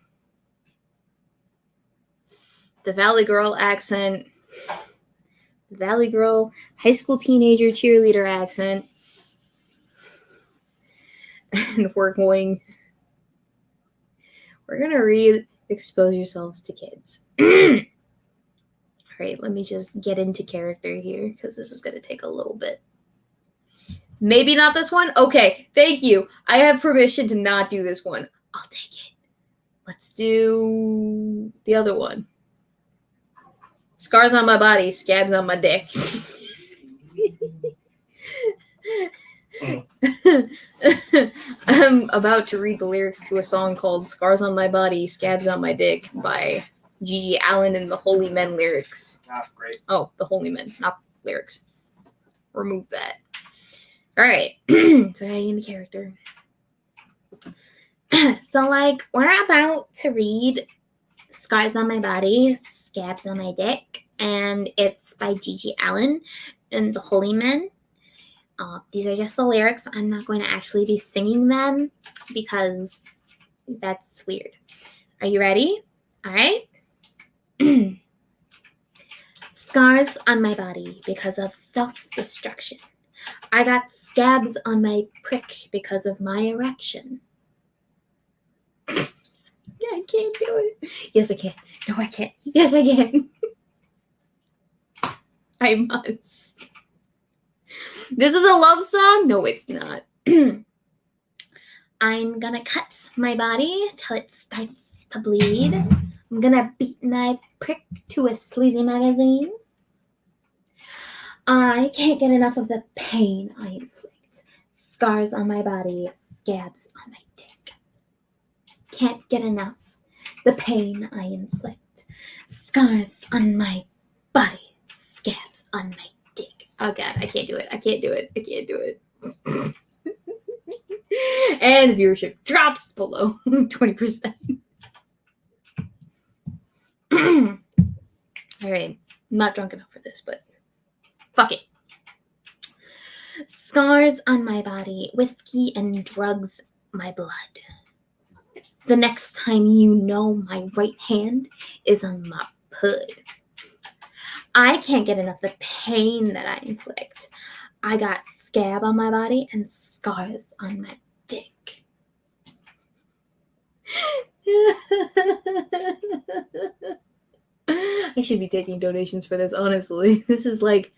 the Valley Girl accent. The Valley Girl high school teenager cheerleader accent. And we're gonna read Expose Yourselves to Kids. All right, let me just get into character here because this is going to take a little bit. Maybe not this one? Okay, thank you. I have permission to not do this one. I'll take it. Let's do the other one. Scars on my body, scabs on my dick. I'm about to read the lyrics to a song called Scars on My Body, Scabs on My Dick by Gigi Allen and the Holy Men lyrics. Ah, great. Oh, the Holy Men, not lyrics. Remove that. All right. So I in the character. So, like, we're about to read Scars on My Body, Scabs on My Dick, and it's by Gigi Allen and the Holy Men. These are just the lyrics. I'm not going to actually be singing them because that's weird. Are you ready? All right. Scars on my body because of self-destruction. I got scabs on my prick because of my erection. Yeah, I can't do it. Yes, I can. No, I can't. Yes, I can. I must. This is a love song? No, it's not. I'm gonna cut my body till it starts to bleed. I'm gonna beat my prick to a sleazy magazine. I can't get enough of the pain I inflict. Scars on my body, scabs on my dick. Can't get enough. The pain I inflict. Scars on my body, scabs on my dick. Oh god, I can't do it. I can't do it. I can't do it. And the viewership drops below 20%. All right, I'm not drunk enough for this, but fuck it. Scars on my body, whiskey and drugs, my blood. The next time you know my right hand is on my pud. I can't get enough of the pain that I inflict. I got scab on my body and scars on my dick. I should be taking donations for this, honestly. This is like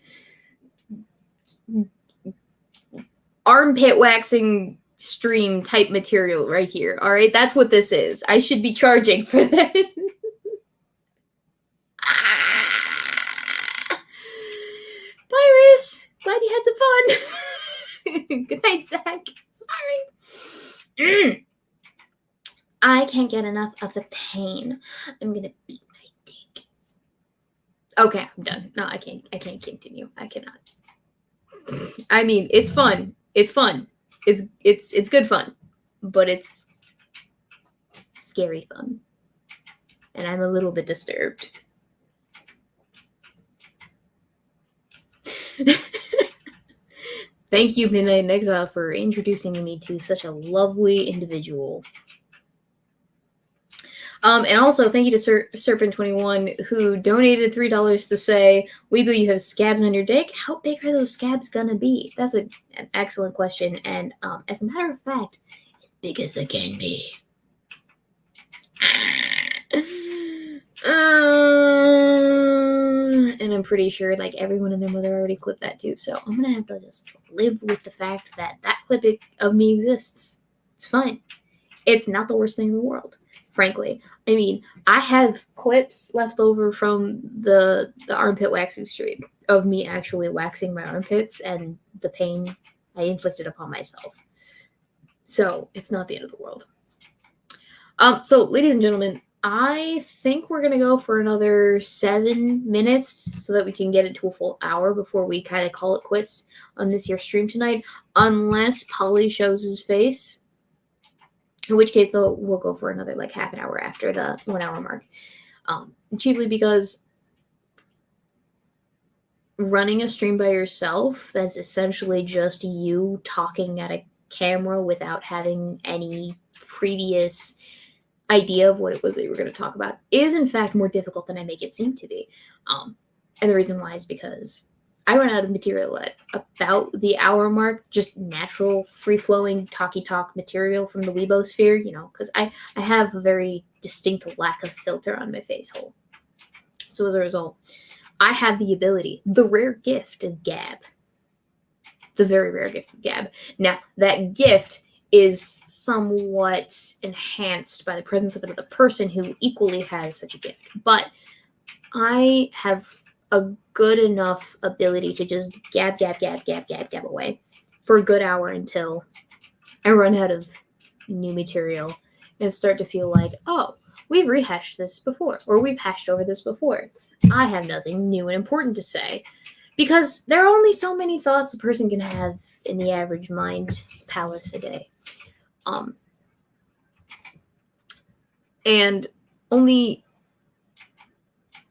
armpit waxing stream type material right here. All right, that's what this is. I should be charging for this. Bye, Reese. Glad you had some fun. Good night, Zach. Sorry. I can't get enough of the pain. I'm gonna beat my dick. Okay, I'm done. No, I can't continue. I cannot. I mean, it's fun. It's fun. It's good fun. But it's scary fun. And I'm a little bit disturbed. Thank you, Midnight in Exile, for introducing me to such a lovely individual. And also, thank you to Serpent21, who donated $3 to say, Weebo, you have scabs on your dick. How big are those scabs gonna be? That's an excellent question. And as a matter of fact, as big as they can be. And I'm pretty sure like everyone and their mother already clipped that too. So I'm gonna have to just live with the fact that clip of me exists. It's fine. It's not the worst thing in the world, frankly. I mean, I have clips left over from the armpit waxing stream of me actually waxing my armpits and the pain I inflicted upon myself. So it's not the end of the world. So ladies and gentlemen, I think we're going to go for another 7 minutes so that we can get it to a full hour before we kind of call it quits on this here stream tonight, unless Polly shows his face, in which case, though, we'll go for another like half an hour after the 1 hour mark, chiefly because running a stream by yourself, that's essentially just you talking at a camera without having any previous idea of what it was that you were going to talk about, is in fact more difficult than I make it seem to be. And the reason why is because I run out of material at about the hour mark, just natural, free-flowing, talky talk material from the Weebo sphere, you know, because I have a very distinct lack of filter on my face hole. So as a result, I have the ability, the rare gift of gab. The very rare gift of gab. Now, that gift is somewhat enhanced by the presence of another person who equally has such a gift. But I have a good enough ability to just gab away for a good hour until I run out of new material and start to feel like, oh, we've rehashed this before, or we've hashed over this before. I have nothing new and important to say. Because there are only so many thoughts a person can have in the average mind palace a day. And only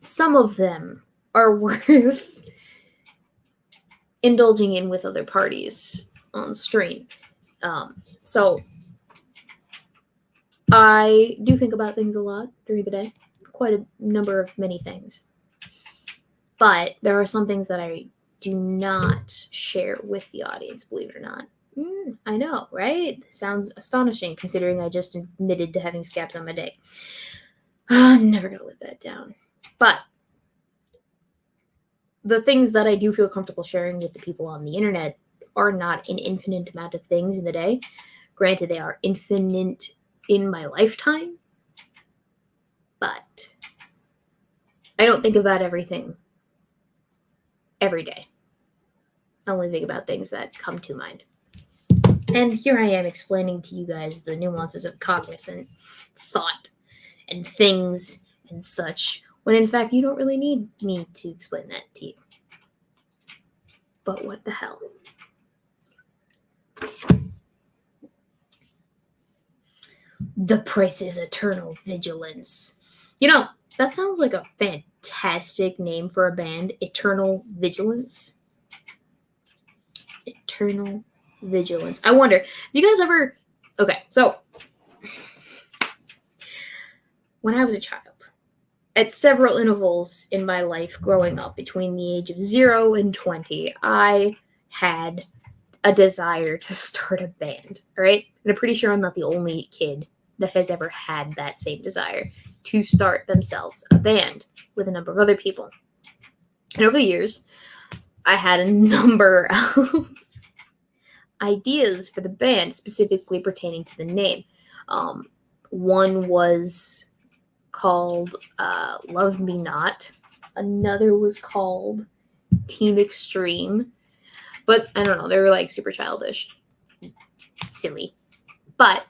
some of them are worth indulging in with other parties on stream. So I do think about things a lot during the day, quite a number of many things. But there are some things that I do not share with the audience, believe it or not. I know, right? Sounds astonishing considering I just admitted to having scabs on my dick. I'm never going to live that down. But the things that I do feel comfortable sharing with the people on the internet are not an infinite amount of things in the day. Granted, they are infinite in my lifetime, but I don't think about everything every day. I only think about things that come to mind. And here I am explaining to you guys the nuances of cognizant thought and things and such, when in fact you don't really need me to explain that to you. But what the hell? The price is eternal vigilance. You know, that sounds like a fantastic name for a band. Eternal Vigilance. Eternal Vigilance. I wonder, have you guys ever... Okay, so when I was a child, at several intervals in my life growing up between the age of 0 and 20, I had a desire to start a band, all right? And I'm pretty sure I'm not the only kid that has ever had that same desire to start themselves a band with a number of other people. And over the years, I had a number of ideas for the band, specifically pertaining to the name. One was called Love Me Not. Another was called Team Extreme. But I don't know, they were like super childish. Silly. But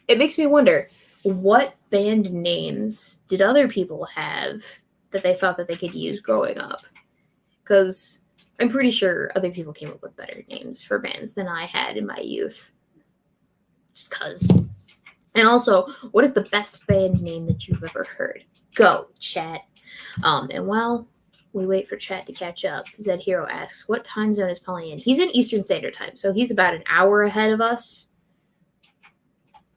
it makes me wonder, what band names did other people have that they thought that they could use growing up? Because I'm pretty sure other people came up with better names for bands than I had in my youth. Just because. And also, what is the best band name that you've ever heard? Go, chat. And while we wait for chat to catch up, Zed Hero asks, what time zone is Polly in? He's in Eastern Standard Time, so he's about an hour ahead of us.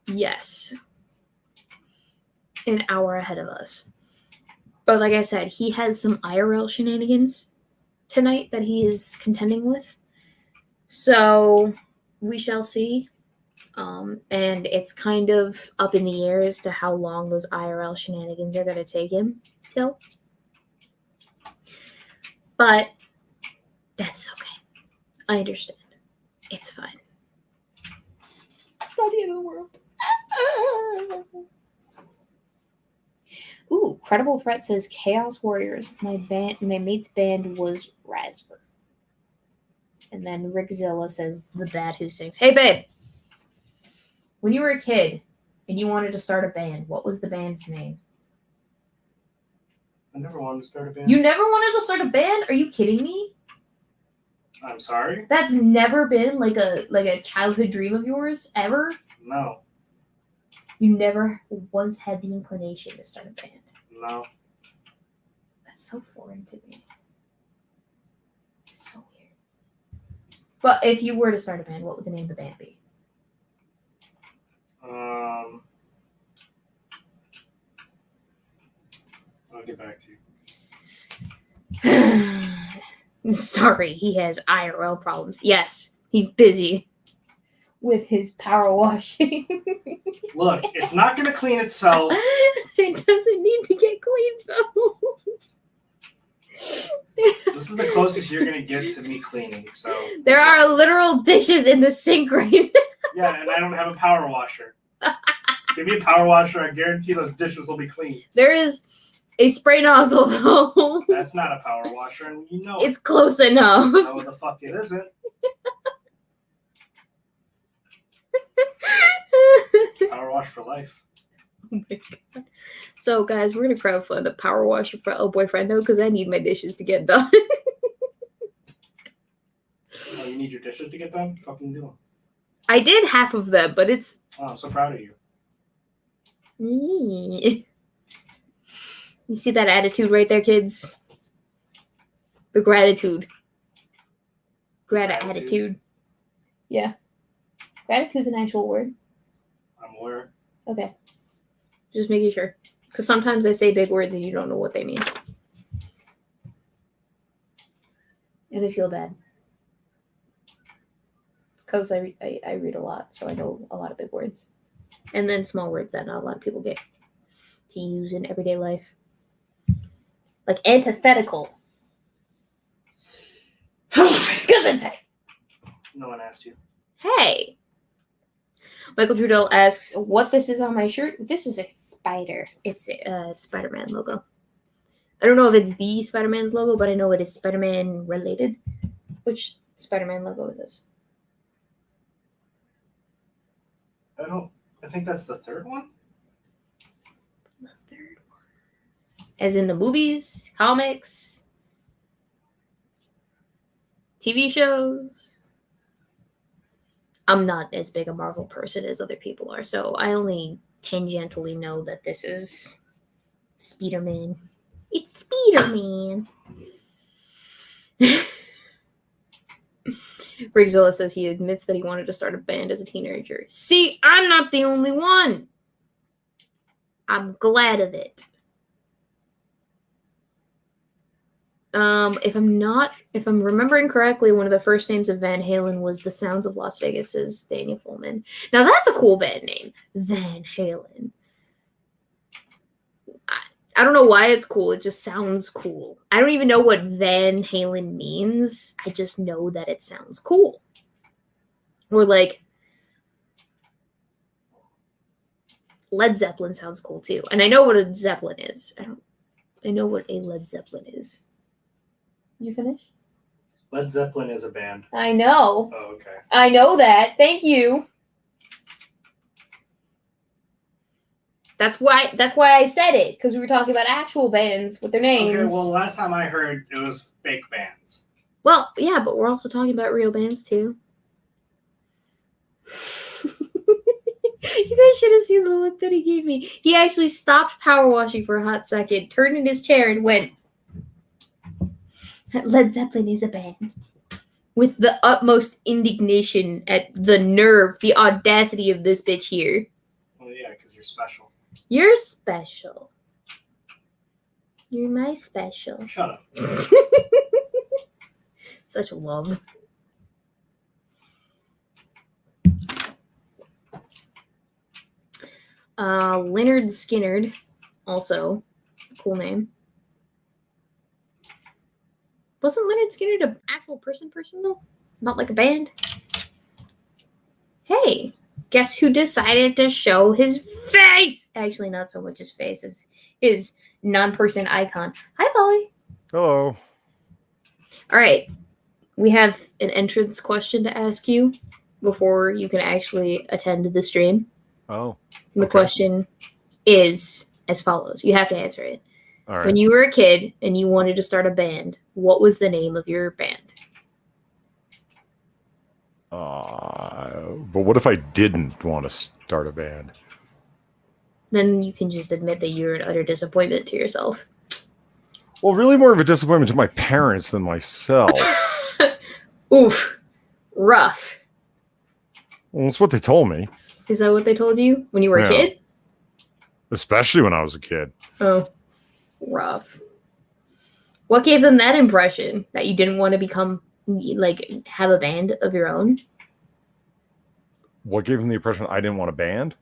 Yes. An hour ahead of us. But like I said, he has some IRL shenanigans tonight that he is contending with. So we shall see. And it's kind of up in the air as to how long those IRL shenanigans are going to take him till. But that's okay. I understand. It's fine. It's not the end of the world. Ooh, Credible Threat says Chaos Warriors. My mate's band was Raspberry. And then Rickzilla says The Bat Who Sings. Hey, babe. When you were a kid and you wanted to start a band, what was the band's name? I never wanted to start a band. You never wanted to start a band? Are you kidding me? I'm sorry? That's never been like a childhood dream of yours ever? No. You never once had the inclination to start a band? No. That's so foreign to me. It's so weird. But if you were to start a band, what would the name of the band be? I'll get back to you. Sorry, he has IRL problems. Yes, he's busy with his power washing. Look, it's not going to clean itself. It doesn't need to get cleaned, though. This is the closest you're going to get to me cleaning, so... There are literal dishes in the sink right now. Yeah, and I don't have a power washer. Give me a power washer, I guarantee those dishes will be clean. There is a spray nozzle, though. That's not a power washer, and you know It's close enough. No, what the fuck it isn't. Power wash for life. Oh my god. So, guys, we're going to crowdfund a power washer for El Boyfriendo because I need my dishes to get done. Oh, you need your dishes to get done? Fucking do them. I did half of them, but it's... Oh, I'm so proud of you. You see that attitude right there, kids? The gratitude. Attitude. Yeah. Gratitude's an actual word. I'm aware. Okay. Just making sure. Because sometimes I say big words and you don't know what they mean. And I feel bad. Because I read a lot, so I know a lot of big words. And then small words that not a lot of people get to use in everyday life. Like antithetical. Gesundheit. No one asked you. Hey. Michael Trudell asks, what this is on my shirt? This is a spider. It's a Spider-Man logo. I don't know if it's the Spider-Man's logo, but I know it is Spider-Man related. Which Spider-Man logo is this? I think that's the third one. The third one. As in the movies, comics, TV shows. I'm not as big a Marvel person as other people are, so I only tangentially know that this is Spider-Man. It's Spider-Man. Rigzilla says he admits that he wanted to start a band as a teenager. See, I'm not the only one. I'm glad of it. If I'm remembering correctly, one of the first names of Van Halen was The Sounds of Las Vegas's Daniel Fullman. Now that's a cool band name, Van Halen. I don't know why it's cool. It just sounds cool. I don't even know what Van Halen means. I just know that it sounds cool. Or like Led Zeppelin sounds cool too. And I know what a Zeppelin is. I know what a Led Zeppelin is. Did you finish? Led Zeppelin is a band. I know. Oh, okay. I know that. Thank you. That's why I said it, because we were talking about actual bands with their names. Okay, well, last time I heard, it was fake bands. Well, yeah, but we're also talking about real bands, too. You guys should have seen the look that he gave me. He actually stopped power washing for a hot second, turned in his chair, and went, Led Zeppelin is a band. With the utmost indignation at the nerve, the audacity of this bitch here. Well, yeah, because you're special. You're special. You're my special. Shut up. Such love. Leonard Skinnerd, also a cool name. Wasn't Leonard Skinnerd an actual person though? Not like a band? Hey, guess who decided to show his face? Actually, not so much his face as his non-person icon. Hi, Polly. Hello. All right. We have an entrance question to ask you before you can actually attend the stream. Oh. And the question is as follows. You have to answer it. All right. When you were a kid and you wanted to start a band, what was the name of your band? But what if I didn't want to start a band? Then you can just admit that you're an utter disappointment to yourself. Well, really more of a disappointment to my parents than myself. Oof. Rough. Well, that's what they told me. Is that what they told you when you were a kid? Especially when I was a kid. Oh. Rough. What gave them that impression that you didn't want to become, like, have a band of your own? What gave them the impression I didn't want a band?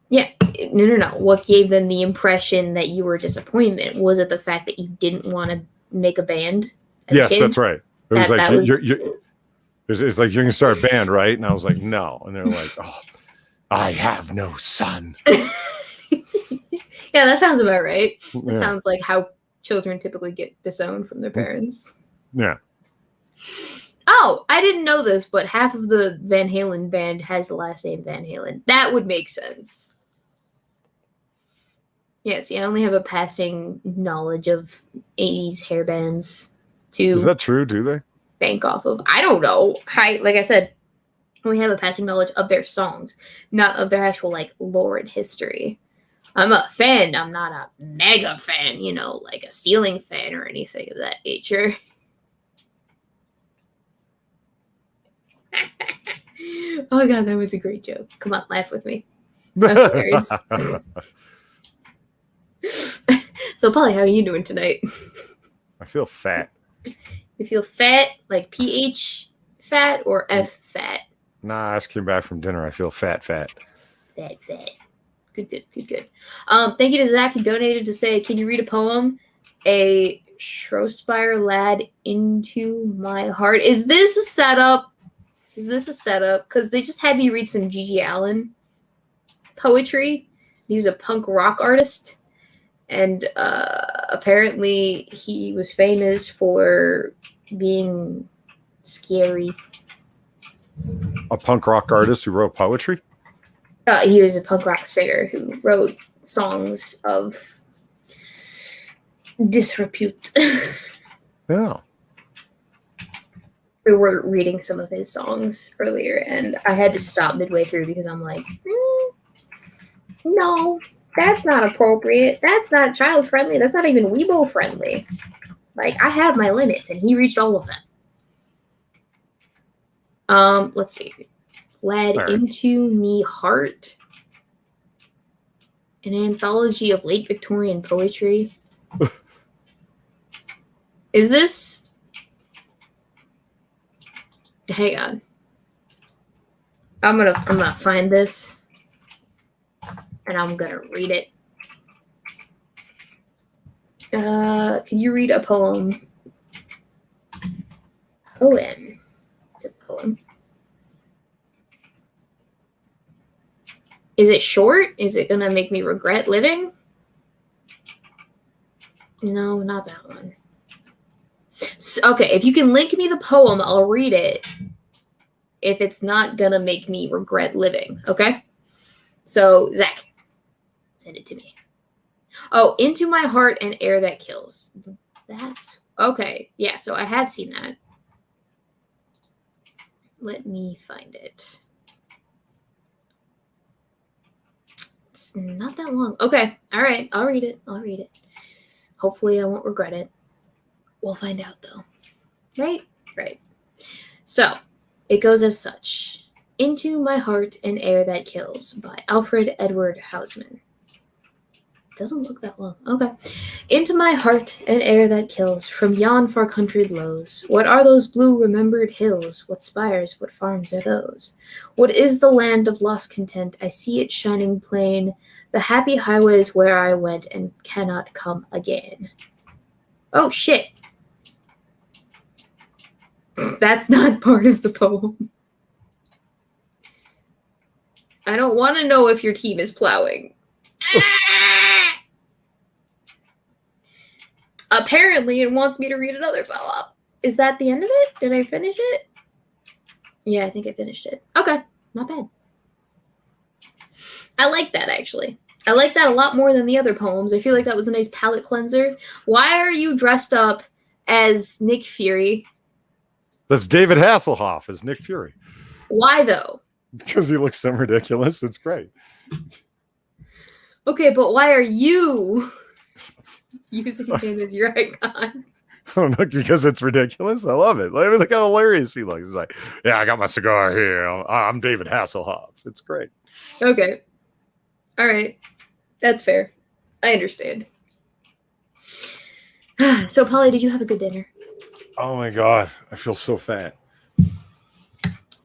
Yeah. No. What gave them the impression that you were a disappointment? Was it the fact that you didn't want to make a band? Yes, that's right. It was like, it's like, you're going to start a band, right? And I was like, no. And they're like, oh, I have no son. Yeah, that sounds about right. It Yeah. sounds like how children typically get disowned from their parents. Yeah. Oh, I didn't know this, but half of the Van Halen band has the last name Van Halen. That would make sense. Yeah, see, I only have a passing knowledge of 80s hair bands to Is that true? Do they? bank off of. I don't know. Like I said, I only have a passing knowledge of their songs, not of their actual, like, lore and history. I'm a fan. I'm not a mega fan, you know, like a ceiling fan or anything of that nature. Oh god, that was a great joke. Come on, laugh with me. So, Polly, how are you doing tonight? I feel fat. You feel fat, like PH fat or F fat? Nah, I just came back from dinner. I feel fat. Fat. Good. Thank you to Zach who donated to say, can you read a poem? A Shropshire lad into my heart. Is this a setup? Because they just had me read some G.G. Allen poetry. He was a punk rock artist. And apparently he was famous for being scary. A punk rock artist who wrote poetry? He was a punk rock singer who wrote songs of disrepute. Yeah. We were reading some of his songs earlier, and I had to stop midway through because I'm like, no, that's not appropriate. That's not child friendly. That's not even Weebo friendly. Like, I have my limits, and he reached all of them. Let's see. Led into me heart. An anthology of late Victorian poetry. Is this? Hang on. I'm gonna find this, and I'm gonna read it. Can you read a poem? Poem. It's a poem. Is it short? Is it gonna make me regret living? No, not that one. Okay, if you can link me the poem, I'll read it. If it's not gonna make me regret living, okay? So, Zach, send it to me. Oh, Into My Heart and Air That Kills. That's okay. Yeah, so I have seen that. Let me find it. It's not that long. Okay, all right, I'll read it. Hopefully I won't regret it. We'll find out, though. Right. So, it goes as such. Into My Heart and Air That Kills by Alfred Edward Hausman. Doesn't look that long. Okay. Into my heart and air that kills from yon far country blows. What are those blue remembered hills? What spires, what farms are those? What is the land of lost content? I see it shining plain. The happy highways where I went and cannot come again. Oh, shit. That's not part of the poem. I don't want to know if your team is plowing. Apparently, it wants me to read another poem. Is that the end of it? Did I finish it? Yeah, I think I finished it. Okay, not bad. I like that, actually. I like that a lot more than the other poems. I feel like that was a nice palate cleanser. Why are you dressed up as Nick Fury? That's David Hasselhoff as Nick Fury. Why, though? Because he looks so ridiculous. It's great. Okay, but why are you using him as your icon? Oh, no, because it's ridiculous. I love it. Look how hilarious he looks. He's like, yeah, I got my cigar here. I'm David Hasselhoff. It's great. Okay. All right. That's fair. I understand. So, Polly, did you have a good dinner? Oh, my God. I feel so fat.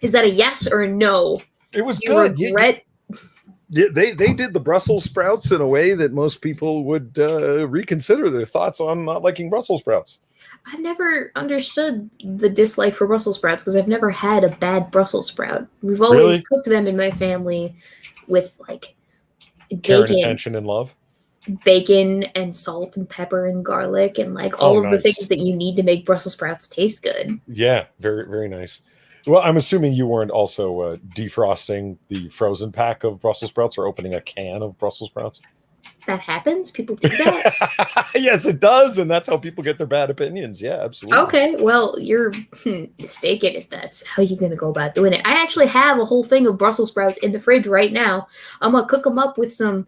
Is that a yes or a no? It was Do you good. regret? Yeah, they did the Brussels sprouts in a way that most people would reconsider their thoughts on not liking Brussels sprouts. I've never understood the dislike for Brussels sprouts because I've never had a bad Brussels sprout. We've always cooked them in my family with like Care, bacon, attention, and love. Bacon and salt and pepper and garlic and like all of the things that you need to make Brussels sprouts taste good. Yeah, very, very nice. Well, I'm assuming you weren't also defrosting the frozen pack of Brussels sprouts or opening a can of Brussels sprouts. That happens? People do that? Yes, it does. And that's how people get their bad opinions. Yeah, absolutely. Okay, well, you're mistaken if that's how you're going to go about doing it. I actually have a whole thing of Brussels sprouts in the fridge right now. I'm going to cook them up with some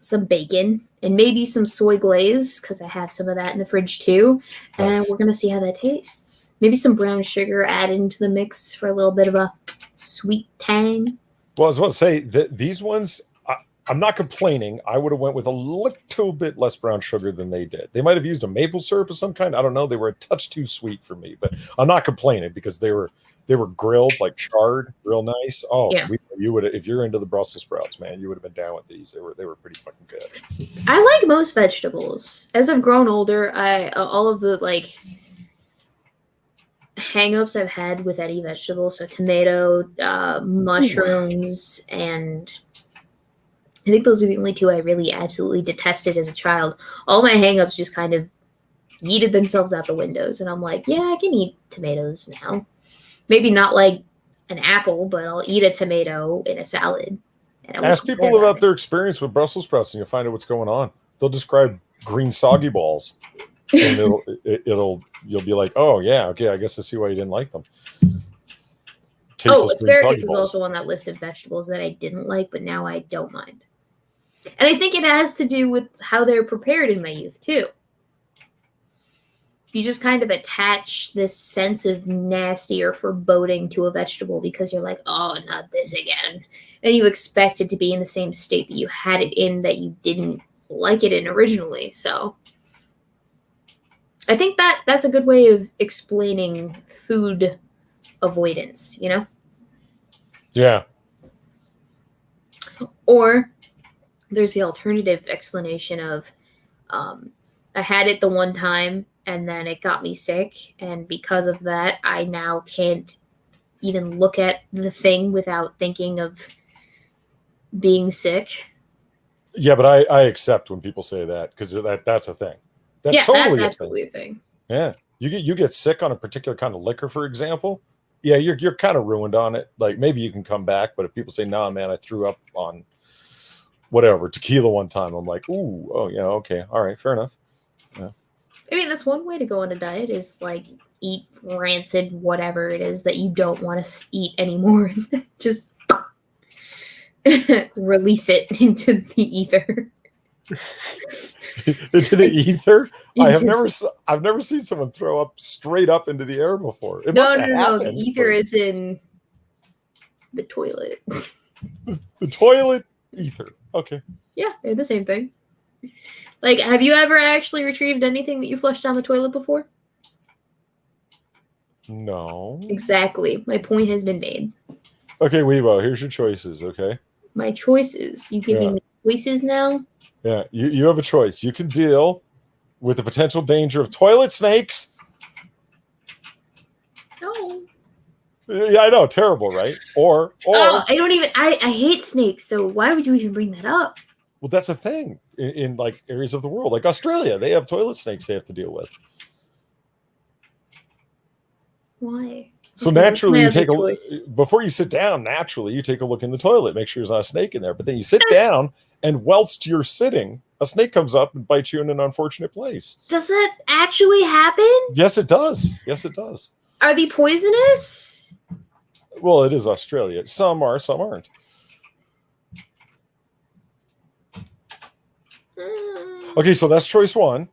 some bacon, and maybe some soy glaze because I have some of that in the fridge too. And Nice. we're gonna see how that tastes. Maybe some brown sugar added into the mix for a little bit of a sweet tang. Well, I was about to say that these ones, I'm not complaining. I would have went with a little bit less brown sugar than they did. They might have used a maple syrup of some kind. I don't know. They were a touch too sweet for me, but I'm not complaining because they were grilled, like charred, real nice. Oh, Yeah. You would, if you're into the Brussels sprouts, man, you would have been down with these. They were pretty fucking good. I like most vegetables. As I've grown older, I all of the like hang-ups I've had with any vegetable, so tomato, mushrooms, and I think those are the only two I really absolutely detested as a child. All my hang-ups just kind of yeeted themselves out the windows, and I'm like, yeah, I can eat tomatoes now. Maybe not like an apple, but I'll eat a tomato in a salad. And I won't Ask complain people about it. their experience with Brussels sprouts, and you'll find out what's going on. They'll describe green soggy balls, and you'll be like, oh yeah, okay, I guess I see why you didn't like them. Tasteless green asparagus soggy is balls. also on that list of vegetables that I didn't like, but now I don't mind. And I think it has to do with how they're prepared in my youth, too. You just kind of attach this sense of nasty or foreboding to a vegetable because you're like, oh, not this again. And you expect it to be in the same state that you had it in that you didn't like it in originally. So I think that's a good way of explaining food avoidance, you know? Yeah. Or there's the alternative explanation of I had it the one time and then it got me sick, and because of that I now can't even look at the thing without thinking of being sick. Yeah, but I accept when people say that because that's a thing. That's Yeah, totally that's a thing. absolutely a thing. Yeah, you get sick on a particular kind of liquor, for example. Yeah, you're kind of ruined on it. Like maybe you can come back, but if people say, "Nah, man, I threw up on whatever tequila one time," I'm like, "Ooh, oh yeah, okay, all right, fair enough." Yeah. I mean, that's one way to go on a diet is like eat rancid whatever it is that you don't want to eat anymore. Just release it into the ether. Into the ether. Into- I've never seen someone throw up straight up into the air before. It No. must have The happened, ether but is in the toilet. the toilet ether. Okay. Yeah, they're the same thing. Like, have you ever actually retrieved anything that you flushed down the toilet before? No. Exactly. My point has been made. Okay, Weebo, here's your choices, okay? My choices. You giving me choices now? Yeah, you have a choice. You can deal with the potential danger of toilet snakes. No. Yeah, I know, terrible, right? Or Oh, I don't even. I hate snakes. So why would you even bring that up? well, that's a thing in like areas of the world, like Australia. They have toilet snakes they have to deal with. Why? So Okay, naturally, what's my you take other a choice? before you sit down. Naturally, you take a look in the toilet, make sure there's not a snake in there. But then you sit down, and whilst you're sitting, a snake comes up and bites you in an unfortunate place. Does that actually happen? Yes, it does. Yes, it does. Are they poisonous? Well, it is Australia. Some are, some aren't. Okay, so that's choice one.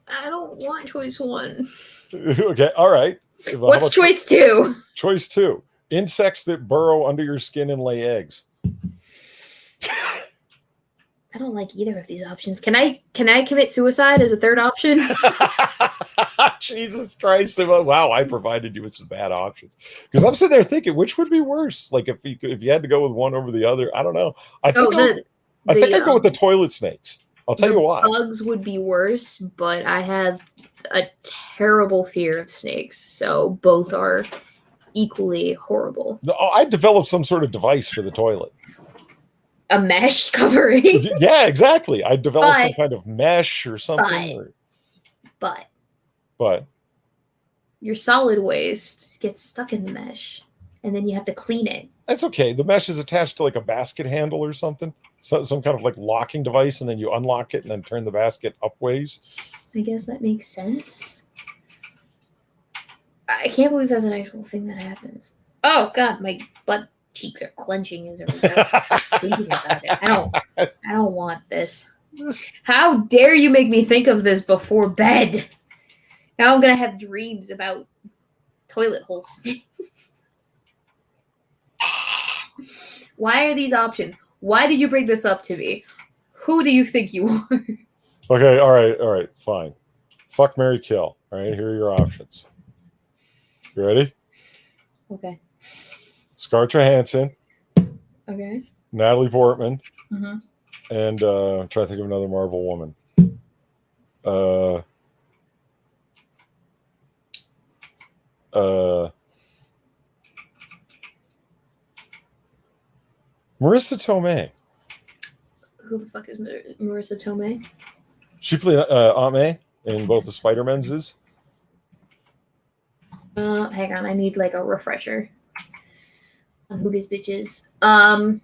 I don't want choice one. Okay, all right. What's choice two? Choice two: insects that burrow under your skin and lay eggs. I don't like either of these options. Can I commit suicide as a third option? Jesus Christ! Wow, I provided you with some bad options because I'm sitting there thinking which would be worse. Like if you had to go with one over the other, I don't know. I think I'd go with the toilet snakes. I'll tell you why. Bugs would be worse, but I have a terrible fear of snakes, so both are equally horrible. No, I developed some sort of device for the toilet. A mesh covering. Yeah, exactly. I developed some kind of mesh or something. But your solid waste gets stuck in the mesh, and then you have to clean it. That's okay. The mesh is attached to like a basket handle or something. So some kind of like locking device, and then you unlock it and then turn the basket upways. I guess that makes sense. I can't believe that's an actual thing that happens. Oh God, my butt cheeks are clenching as a result of thinking about it. I don't want this. How dare you make me think of this before bed? Now I'm gonna have dreams about toilet holes. Why are these options? Why did you bring this up to me? Who do you think you are? Okay, all right, fine. Fuck, marry, kill. All right, here are your options. You ready? Okay. Scarlett Johansson, Okay. Natalie Portman, Uh-huh. and I'm trying to think of another Marvel woman. Marissa Tomei. Who the fuck is Marissa Tomei? She played Aunt May in both the Spider-Men's. Hang on, I need like a refresher on who this bitch is. Well,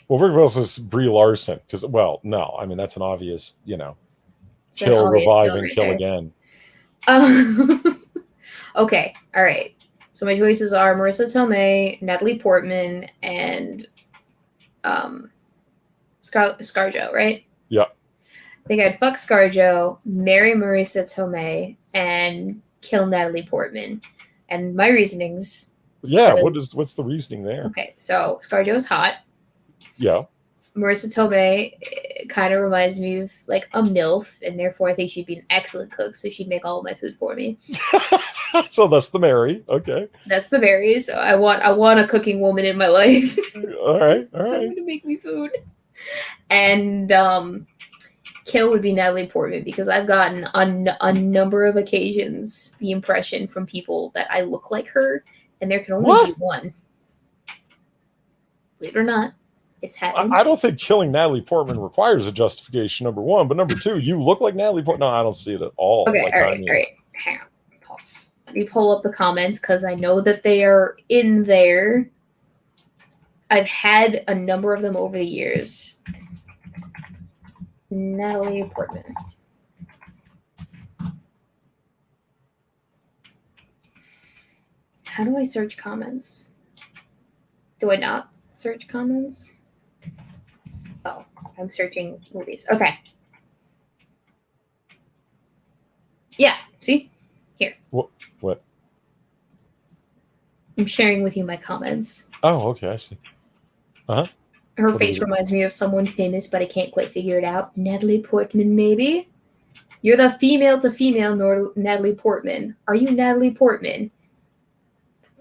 Rick Wells is Brie Larson because, well, no, I mean that's an obvious, kill, revive, and kill again. Okay, all right. So my choices are Marissa Tomei, Natalie Portman, and ScarJo, right? Yeah. I think I'd fuck ScarJo, marry Marissa Tomei, and kill Natalie Portman. And my reasonings. Yeah, what's the reasoning there? Okay, so ScarJo is hot. Yeah. Marissa Tomei kind of reminds me of like a MILF, and therefore I think she'd be an excellent cook, so she'd make all of my food for me. So that's the marry. Okay. That's the berries. So I want a cooking woman in my life. All right. Someone to make me food. And kill would be Natalie Portman because I've gotten on a number of occasions the impression from people that I look like her, and there can only be one. Believe it or not, it's happened. I don't think killing Natalie Portman requires a justification, number one. But number two, you look like Natalie Portman. No, I don't see it at all. Okay, all right. Hang on. Pause. Let me pull up the comments because I know that they are in there. I've had a number of them over the years. Natalie Portman. How do I search comments? Do I not search comments? Oh, I'm searching movies. Okay. Yeah, see? Here. What? I'm sharing with you my comments. Oh, okay, I see. Uh-huh. Her face reminds me of someone famous, but I can't quite figure it out. Natalie Portman, maybe? You're the female-to-female Natalie Portman. Are you Natalie Portman?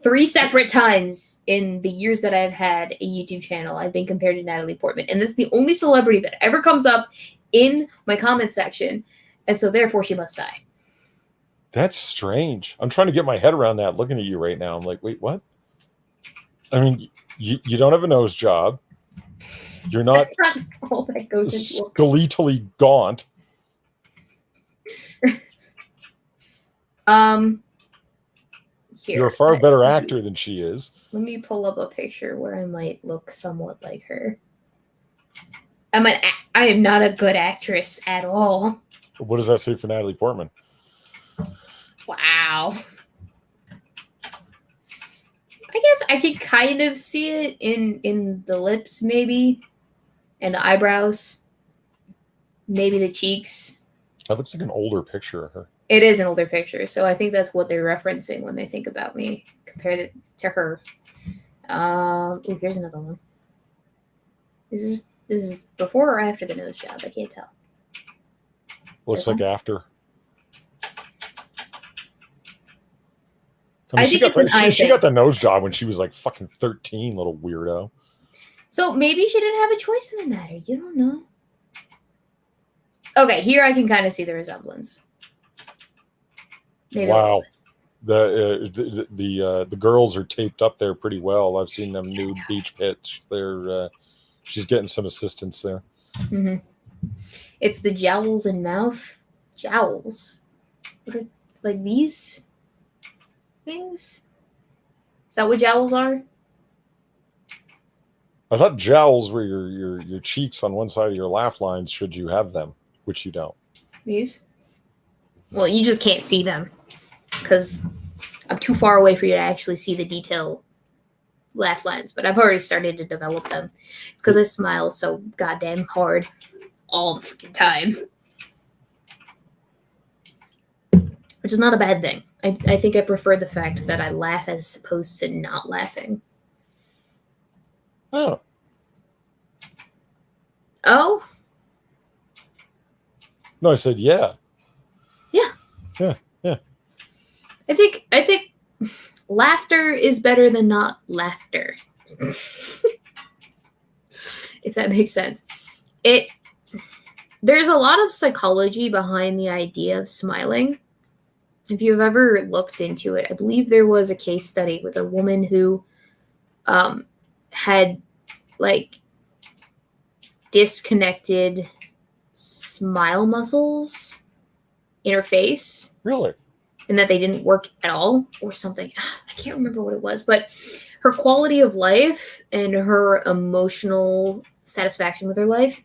3 separate times in the years that I've had a YouTube channel, I've been compared to Natalie Portman. And this is the only celebrity that ever comes up in my comment section. And so therefore she must die. That's strange. I'm trying to get my head around that looking at you right now. I'm like, wait, what? I mean, you don't have a nose job. You're not, all that goes into skeletally gaunt. Here, you're a far better actor than she is. Let me pull up a picture where I might look somewhat like her. I am not a good actress at all. What does that say for Natalie Portman? Wow. I guess I could kind of see it in the lips, maybe, and the eyebrows, maybe the cheeks. That looks like an older picture of her. It is an older picture, so I think that's what they're referencing when they think about me, compared it to her. Ooh, here's another one. This is before or after the nose job? I can't tell. Looks like after. I think she got the nose job when she was like fucking 13, little weirdo. So maybe she didn't have a choice in the matter. You don't know. Okay, here I can kind of see the resemblance. Maybe wow. The girls are taped up there pretty well. I've seen them nude beach pitch. She's getting some assistance there. Mm-hmm. It's the jowls and mouth. Jowls? What are, like these things? Is that what jowls are? I thought jowls were your cheeks on one side of your laugh lines should you have them, which you don't. These? Well, you just can't see them because I'm too far away for you to actually see the detail laugh lines, but I've already started to develop them. It's because I smile so goddamn hard all the freaking time. Which is not a bad thing. I think I prefer the fact that I laugh as opposed to not laughing. Oh. Oh? No, I said yeah. Yeah. Yeah. Yeah. I think laughter is better than not laughter. If that makes sense. There's a lot of psychology behind the idea of smiling. If you've ever looked into it, I believe there was a case study with a woman who had like disconnected smile muscles in her face. Really? And that they didn't work at all or something. I can't remember what it was, but her quality of life and her emotional satisfaction with her life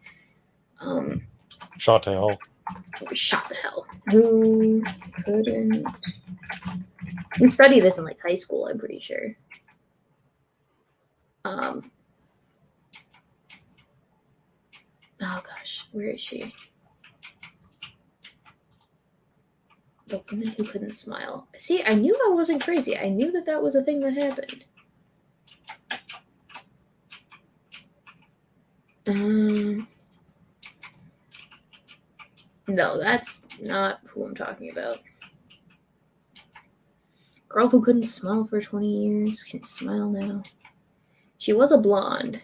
shot to hell. Shot the hell. Who couldn't? We studied this in like high school, I'm pretty sure. Oh gosh, where is she? The woman who couldn't smile. See, I knew I wasn't crazy. I knew that was a thing that happened. No, that's not who I'm talking about. Girl who couldn't smile for 20 years can smile now. She was a blonde.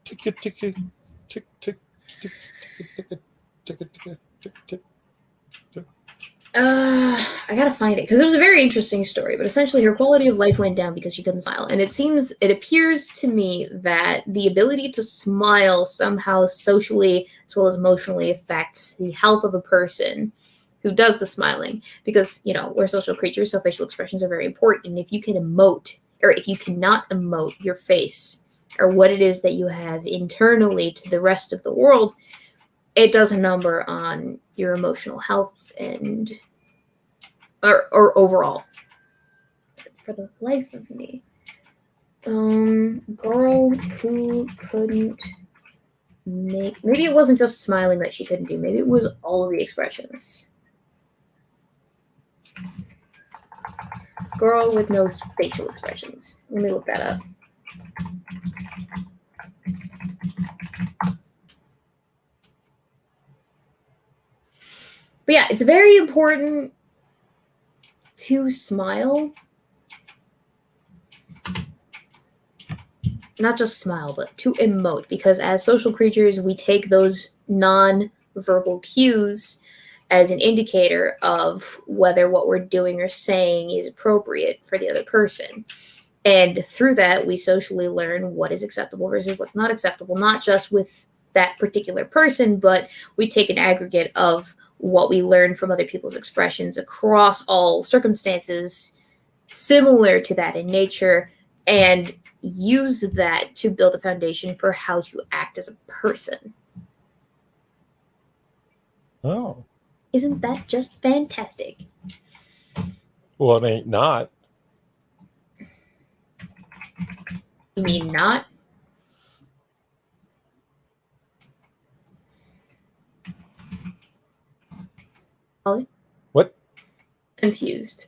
Tick tick tick tick tick tick tick tick tick tick tick. I gotta find it because it was a very interesting story. But essentially, her quality of life went down because she couldn't smile, and it appears to me that the ability to smile somehow socially as well as emotionally affects the health of a person who does the smiling. Because we're social creatures, so facial expressions are very important. And if you can emote, or if you cannot emote your face or what it is that you have internally to the rest of the world, it does a number on your emotional health and or overall. For the life of me. Girl who couldn't make, maybe it wasn't just smiling that she couldn't do, maybe it was all of the expressions. Girl with no facial expressions. Let me look that up. But yeah, it's very important to smile. Not just smile, but to emote. Because as social creatures, we take those non-verbal cues as an indicator of whether what we're doing or saying is appropriate for the other person. And through that, we socially learn what is acceptable versus what's not acceptable, not just with that particular person, but we take an aggregate of what we learn from other people's expressions across all circumstances similar to that in nature, and use that to build a foundation for how to act as a person. Oh. Isn't that just fantastic? Well, it ain't not. You mean not? Ollie? What? Confused.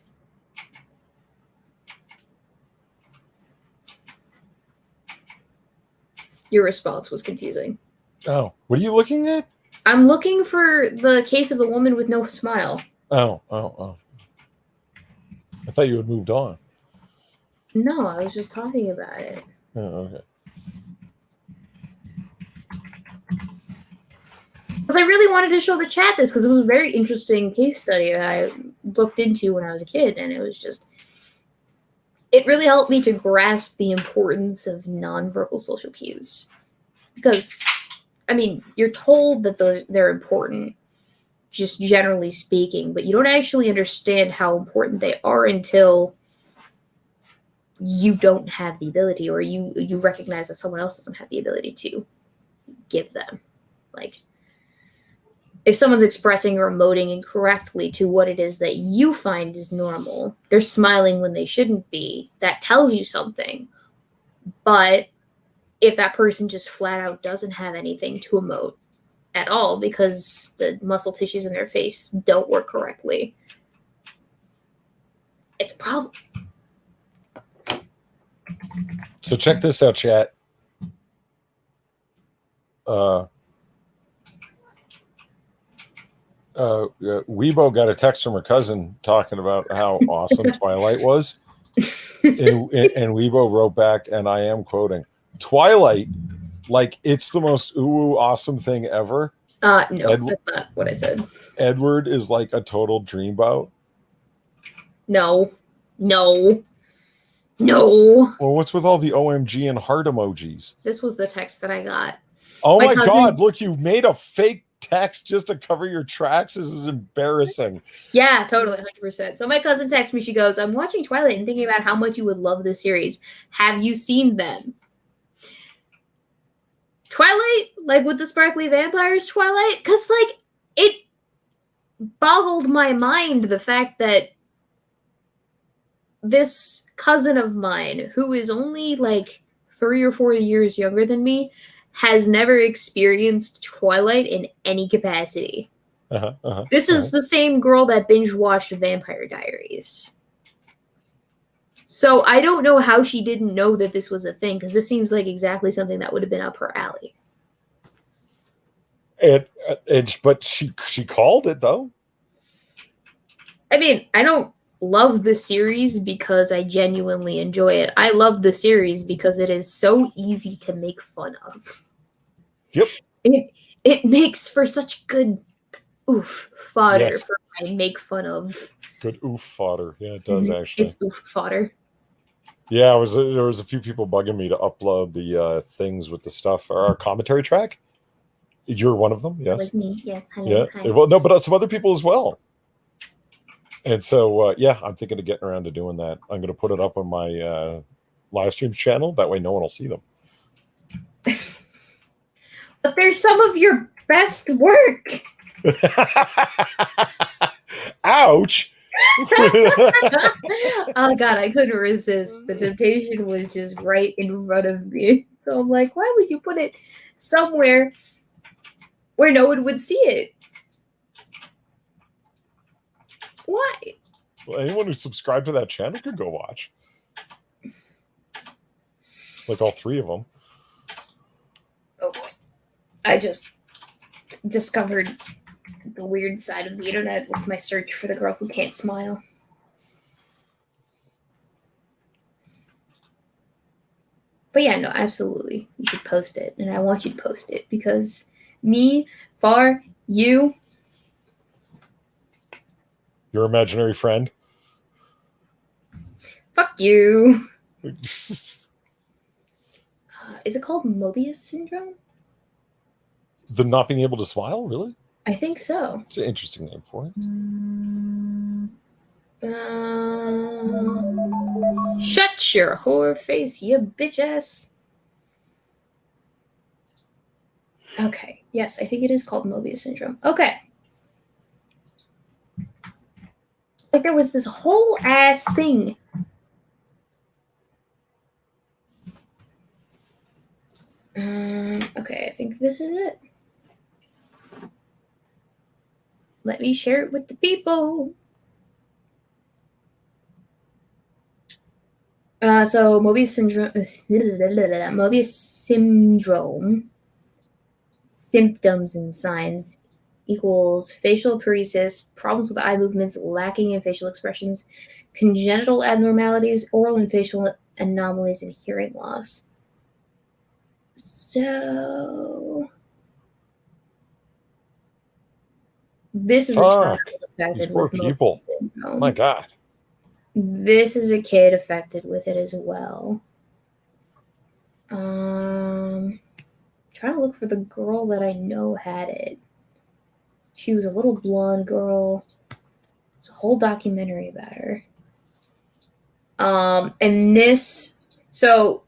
Your response was confusing. Oh, what are you looking at? I'm looking for the case of the woman with no smile. Oh. I thought you had moved on. No, I was just talking about it. Oh, okay. Because I really wanted to show the chat this, because it was a very interesting case study that I looked into when I was a kid, and it was just, it really helped me to grasp the importance of nonverbal social cues. Because, I mean, you're told that they're important, just generally speaking, but you don't actually understand how important they are until you don't have the ability, or you recognize that someone else doesn't have the ability to give them. Like, if someone's expressing or emoting incorrectly to what it is that you find is normal, they're smiling when they shouldn't be, that tells you something. But if that person just flat out doesn't have anything to emote at all because the muscle tissues in their face don't work correctly, it's a problem. So check this out, chat. Weebo got a text from her cousin talking about how awesome Twilight was. and Weebo wrote back, and I am quoting, Twilight, like it's the most awesome thing ever. No, that's not what I said. Edward is like a total dreamboat. No. Well, what's with all the OMG and heart emojis? This was the text that I got. Oh my God, look, you made a fake text just to cover your tracks. This is embarrassing. Yeah, totally, 100%. So my cousin texts me. She goes, I'm watching Twilight and thinking about how much you would love this series. Have you seen them? Twilight? Like with the sparkly vampires Twilight? Because, like, it boggled my mind the fact that this cousin of mine, who is only, like, 3 or 4 years younger than me, has never experienced Twilight in any capacity. This is the same girl that binge-watched Vampire Diaries. So I don't know how she didn't know that this was a thing, because this seems like exactly something that would have been up her alley. But she called it, though. I mean, I don't love the series because I genuinely enjoy it. I love the series because it is so easy to make fun of. Yep. It makes for such good fodder for my make fun of. Good fodder. Yeah, it does actually. It's fodder. Yeah, there was a few people bugging me to upload the things with the stuff, or our commentary track. You're one of them, yes. That was me. Yeah. Hello. Yeah. Hi. Well, no, but some other people as well. And so, I'm thinking of getting around to doing that. I'm going to put it up on my live streams channel. That way, no one will see them. But they're some of your best work. Ouch! Oh God, I couldn't resist. The temptation was just right in front of me. So I'm like, why would you put it somewhere where no one would see it? Why? Well, anyone who's subscribed to that channel can go watch. Like all 3 of them. Oh boy. I just discovered the weird side of the internet with my search for the girl who can't smile. But yeah, no, absolutely. You should post it. And I want you to post it because me, for you. Your imaginary friend. Fuck you. Is it called Mobius syndrome? The not being able to smile, really? I think so. It's an interesting name for it. Shut your whore face, you bitch ass. Okay. Yes, I think it is called Mobius syndrome. Okay. Like there was this whole ass thing. Okay, I think this is it. Let me share it with the people. So Mobius syndrome symptoms and signs equals facial paresis, problems with eye movements, lacking in facial expressions, congenital abnormalities, oral and facial anomalies, and hearing loss. So this is a child affected with Mobius syndrome. My God. This is a kid affected with it as well. Trying to look for the girl that I know had it. She was a little blonde girl. There's a whole documentary about her. And this, so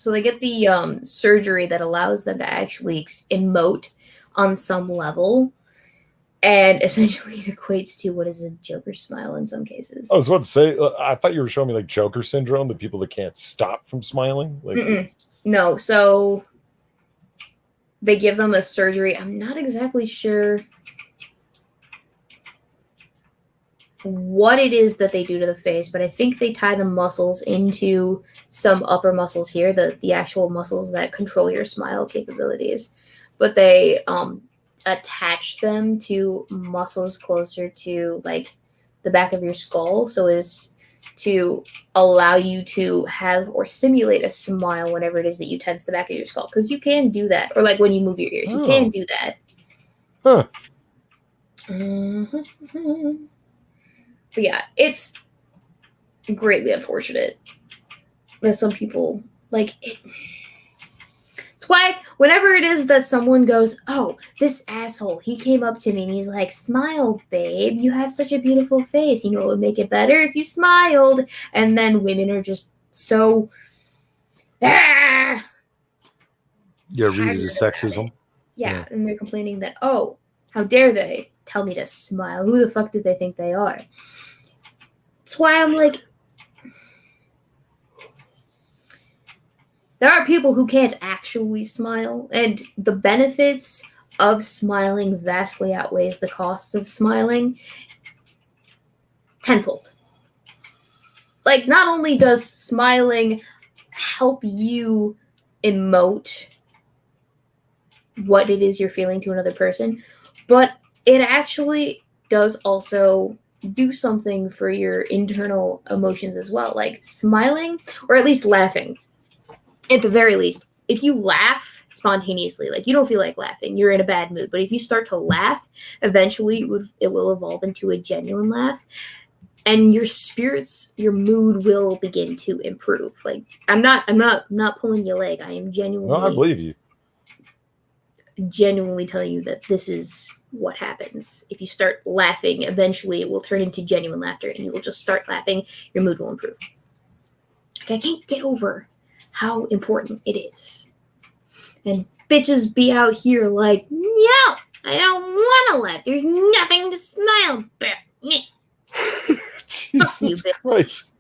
they get the surgery that allows them to actually emote on some level. And essentially it equates to what is a Joker smile in some cases. I was about to say, I thought you were showing me like Joker syndrome, the people that can't stop from smiling. Like, no, so they give them a surgery. I'm not exactly sure what it is that they do to the face, but I think they tie the muscles into some upper muscles here, the actual muscles that control your smile capabilities. But they attach them to muscles closer to like the back of your skull, so as to allow you to have or simulate a smile whenever it is that you tense the back of your skull, because you can do that, or like when you move your ears, you can do that. Huh. But yeah, it's greatly unfortunate that some people like it. It's why whenever it is that someone goes, oh, this asshole, he came up to me and he's like, smile, babe, you have such a beautiful face. You know what would make it better if you smiled? And then women are just so yeah, read it as sexism. Yeah, and they're complaining that, oh, how dare they tell me to smile? Who the fuck do they think they are? That's why I'm like, there are people who can't actually smile, and the benefits of smiling vastly outweighs the costs of smiling tenfold. Like, not only does smiling help you emote what it is you're feeling to another person, but it actually does also do something for your internal emotions as well. Like smiling, or at least laughing, at the very least, if you laugh spontaneously, like you don't feel like laughing, you're in a bad mood, but if you start to laugh, eventually it will evolve into a genuine laugh, and your spirits, your mood will begin to improve. Like I'm not pulling your leg. I am genuinely. No, I believe you. Genuinely telling you that this is what happens. If you start laughing, eventually it will turn into genuine laughter, and you will just start laughing. Your mood will improve. Like I can't get over how important it is. And bitches be out here like, no, I don't want to laugh. There's nothing to smile about. Jesus Christ.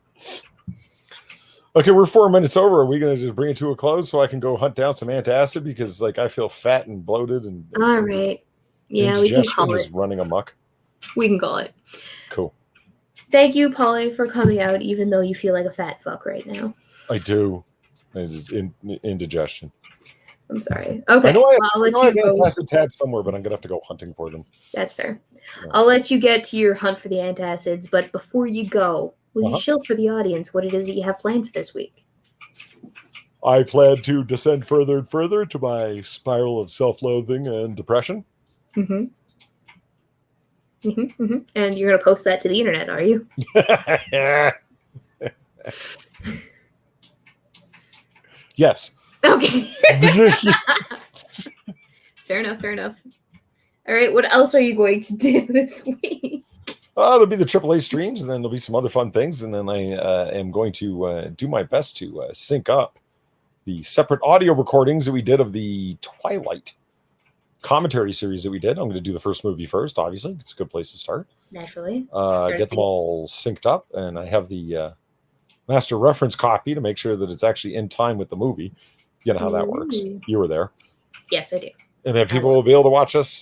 Okay, we're 4 minutes over. Are we going to just bring it to a close so I can go hunt down some antacid, because like I feel fat and bloated and all right. Yeah, we can call it. Is running amok. We can call it. Cool. Thank you, Polly, for coming out, even though you feel like a fat fuck right now. I do. Indigestion. I'm sorry. Okay. I'll let you go. Antacid tabs somewhere, but I'm going to have to go hunting for them. That's fair. Yeah. I'll let you get to your hunt for the antacids, but before you go, will you shill for the audience what it is that you have planned for this week? I plan to descend further and further to my spiral of self-loathing and depression. Mm-hmm. Mm-hmm, mm-hmm. And you're going to post that to the internet, are you? Yes. Okay. Fair enough. All right, what else are you going to do this week? There'll be the AAA streams, and then there'll be some other fun things, and then I am going to do my best to sync up the separate audio recordings that we did of the Twilight commentary series that we did. I'm going to do the first movie first, obviously. It's a good place to start. Naturally. Get them all synced up, and I have the master reference copy to make sure that it's actually in time with the movie. You know how that works. You were there. Yes, I do. And then people will be able to watch us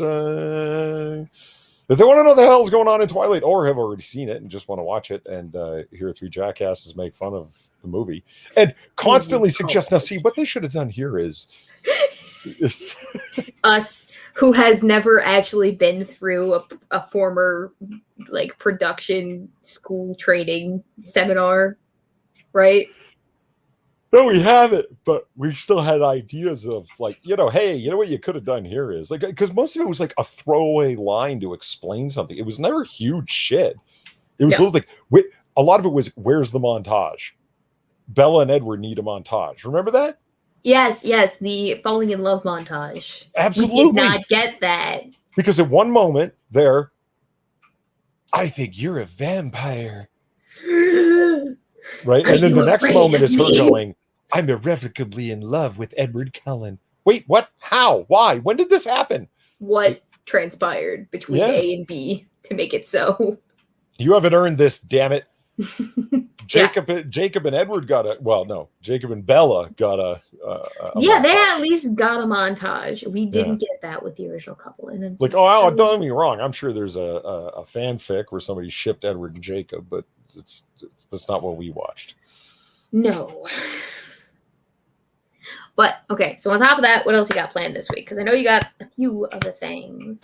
if they want to know what the hell's going on in Twilight, or have already seen it and just want to watch it and hear three jackasses make fun of the movie and constantly suggest. Now, see, what they should have done here is us, who has never actually been through a former like production school training seminar, right? No, we haven't, but we still had ideas of like, hey, you know what you could have done here is like, because most of it was like a throwaway line to explain something. It was never huge shit. It was like, a lot of it was, where's the montage? Bella and Edward need a montage. Remember that? Yes, the falling in love montage. Absolutely. We did not get that. Because at one moment there, I think you're a vampire. Right? And then the next moment is her going, I'm irrevocably in love with Edward Cullen. Wait, what? How? Why? When did this happen? what transpired between Yeah. A and B to make it so. You haven't earned this, damn it. Jacob and Edward got Jacob and Bella got a Yeah, they montage. at least got a montage. We didn't get that with the original couple. And I'm Like, just don't get me wrong. I'm sure there's a fanfic where somebody shipped Edward and Jacob, but that's not what we watched. No. But okay, so on top of that, what else you got planned this week? Because I know you got a few other things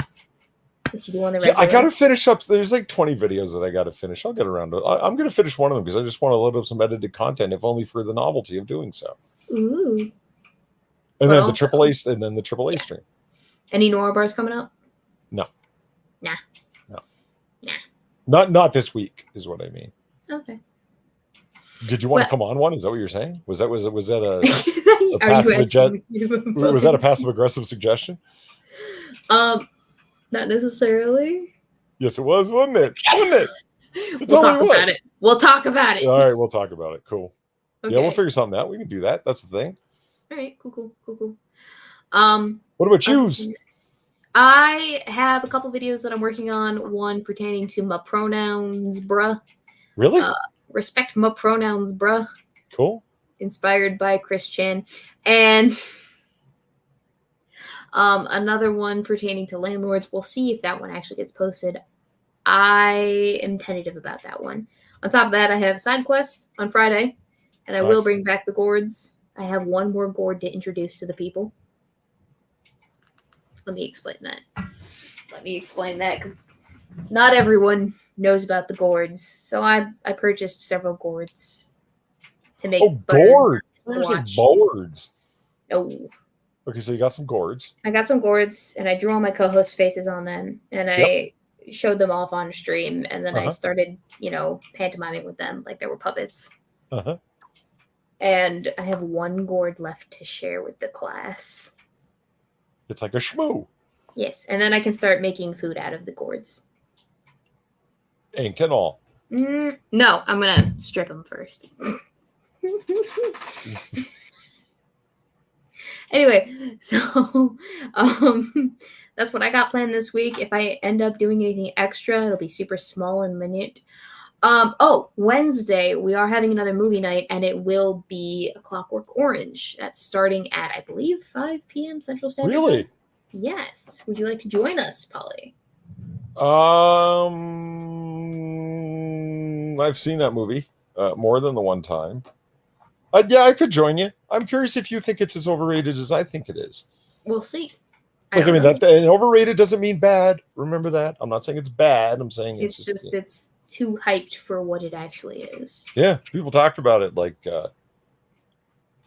that you do on the regular. I gotta finish up. There's like 20 videos that I gotta finish. I'll get around to it. I'm gonna finish one of them because I just want to load up some edited content, if only for the novelty of doing so. Ooh. And then the AAA stream. Any Nora bars coming up? No. Nah. Not this week is what I mean. Okay. Did you want to come on one? Is that what you're saying? Was that a passive aggressive suggestion? Not necessarily. Yes, it was, wasn't it? We'll talk about it. We'll talk about it. All right, we'll talk about it. Cool. Okay. Yeah, we'll figure something out. We can do that. That's the thing. All right, cool. What about you? I have a couple videos that I'm working on. One pertaining to my pronouns, bruh. Really? Respect my pronouns, bruh. Cool. Inspired by Chris Chan. And another one pertaining to landlords. We'll see if that one actually gets posted. I am tentative about that one. On top of that, I have side quests on Friday, and I will bring back the gourds. I have one more gourd to introduce to the people. Let me explain that because not everyone knows about the gourds. So I purchased several gourds to make. Gourds! There's like boards. No. Okay, so you got some gourds. I got some gourds, and I drew all my co-host faces on them, and I showed them off on stream, and then I started, pantomiming with them like they were puppets. And I have one gourd left to share with the class. It's like a shmoo. Yes, and then I can start making food out of the gourds. Ink and all. No, I'm going to strip them first. Anyway, so that's what I got planned this week. If I end up doing anything extra, it'll be super small and minute. Wednesday, we are having another movie night, and it will be A Clockwork Orange. That's starting at, I believe, 5 p.m. Central Standard Time. Really? Yes. Would you like to join us, Polly? I've seen that movie more than the one time. Yeah, I could join you. I'm curious if you think it's as overrated as I think it is. We'll see. That overrated doesn't mean bad. Remember that. I'm not saying it's bad. I'm saying it's just it's too hyped for what it actually is. Yeah, people talked about it like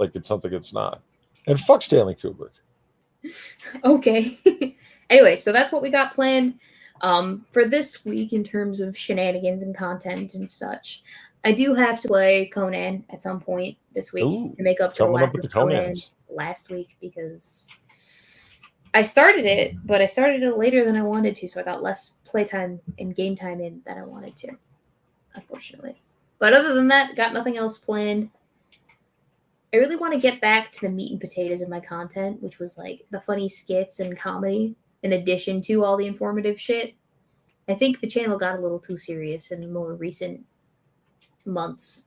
it's something it's not. And fuck Stanley Kubrick. Okay. Anyway, so that's what we got planned for this week in terms of shenanigans and content and such. I do have to play Conan at some point this week to make up for the lack of Conan last week, because I started it, but I started it later than I wanted to, so I got less playtime and game time in than I wanted to, unfortunately. But other than that, got nothing else planned. I really want to get back to the meat and potatoes of my content, which was like the funny skits and comedy, in addition to all the informative shit. I think the channel got a little too serious in more recent months.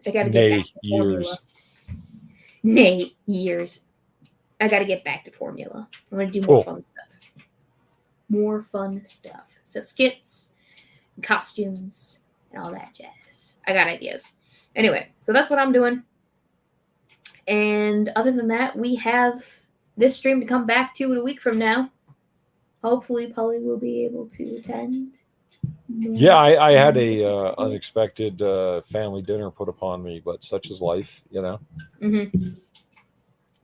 I got to get back to formula. Years. I got to get back to formula. I want to do more fun stuff. More fun stuff. So skits, and costumes, and all that jazz. I got ideas. Anyway, so that's what I'm doing. And other than that, we have this stream to come back to in a week from now. Hopefully, Polly will be able to attend. Yeah, I had a unexpected family dinner put upon me, but such is life, Mm-hmm.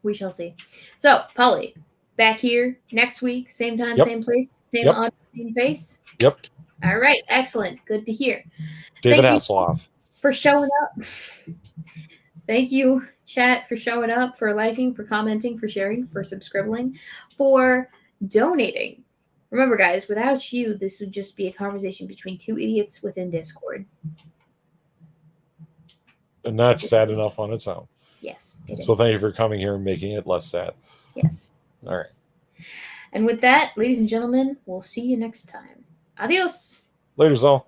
We shall see. So, Polly, back here next week, same time, same place, same audio, same face. Yep. All right, excellent. Good to hear. David Hasselhoff. For showing up. Thank you, chat, for showing up, for liking, for commenting, for sharing, for subscribing, for donating. Remember, guys, without you, this would just be a conversation between two idiots within Discord. And that's sad enough on its own. Yes, it is. So thank you for coming here and making it less sad. Yes. All right. And with that, ladies and gentlemen, we'll see you next time. Adios. Later's all.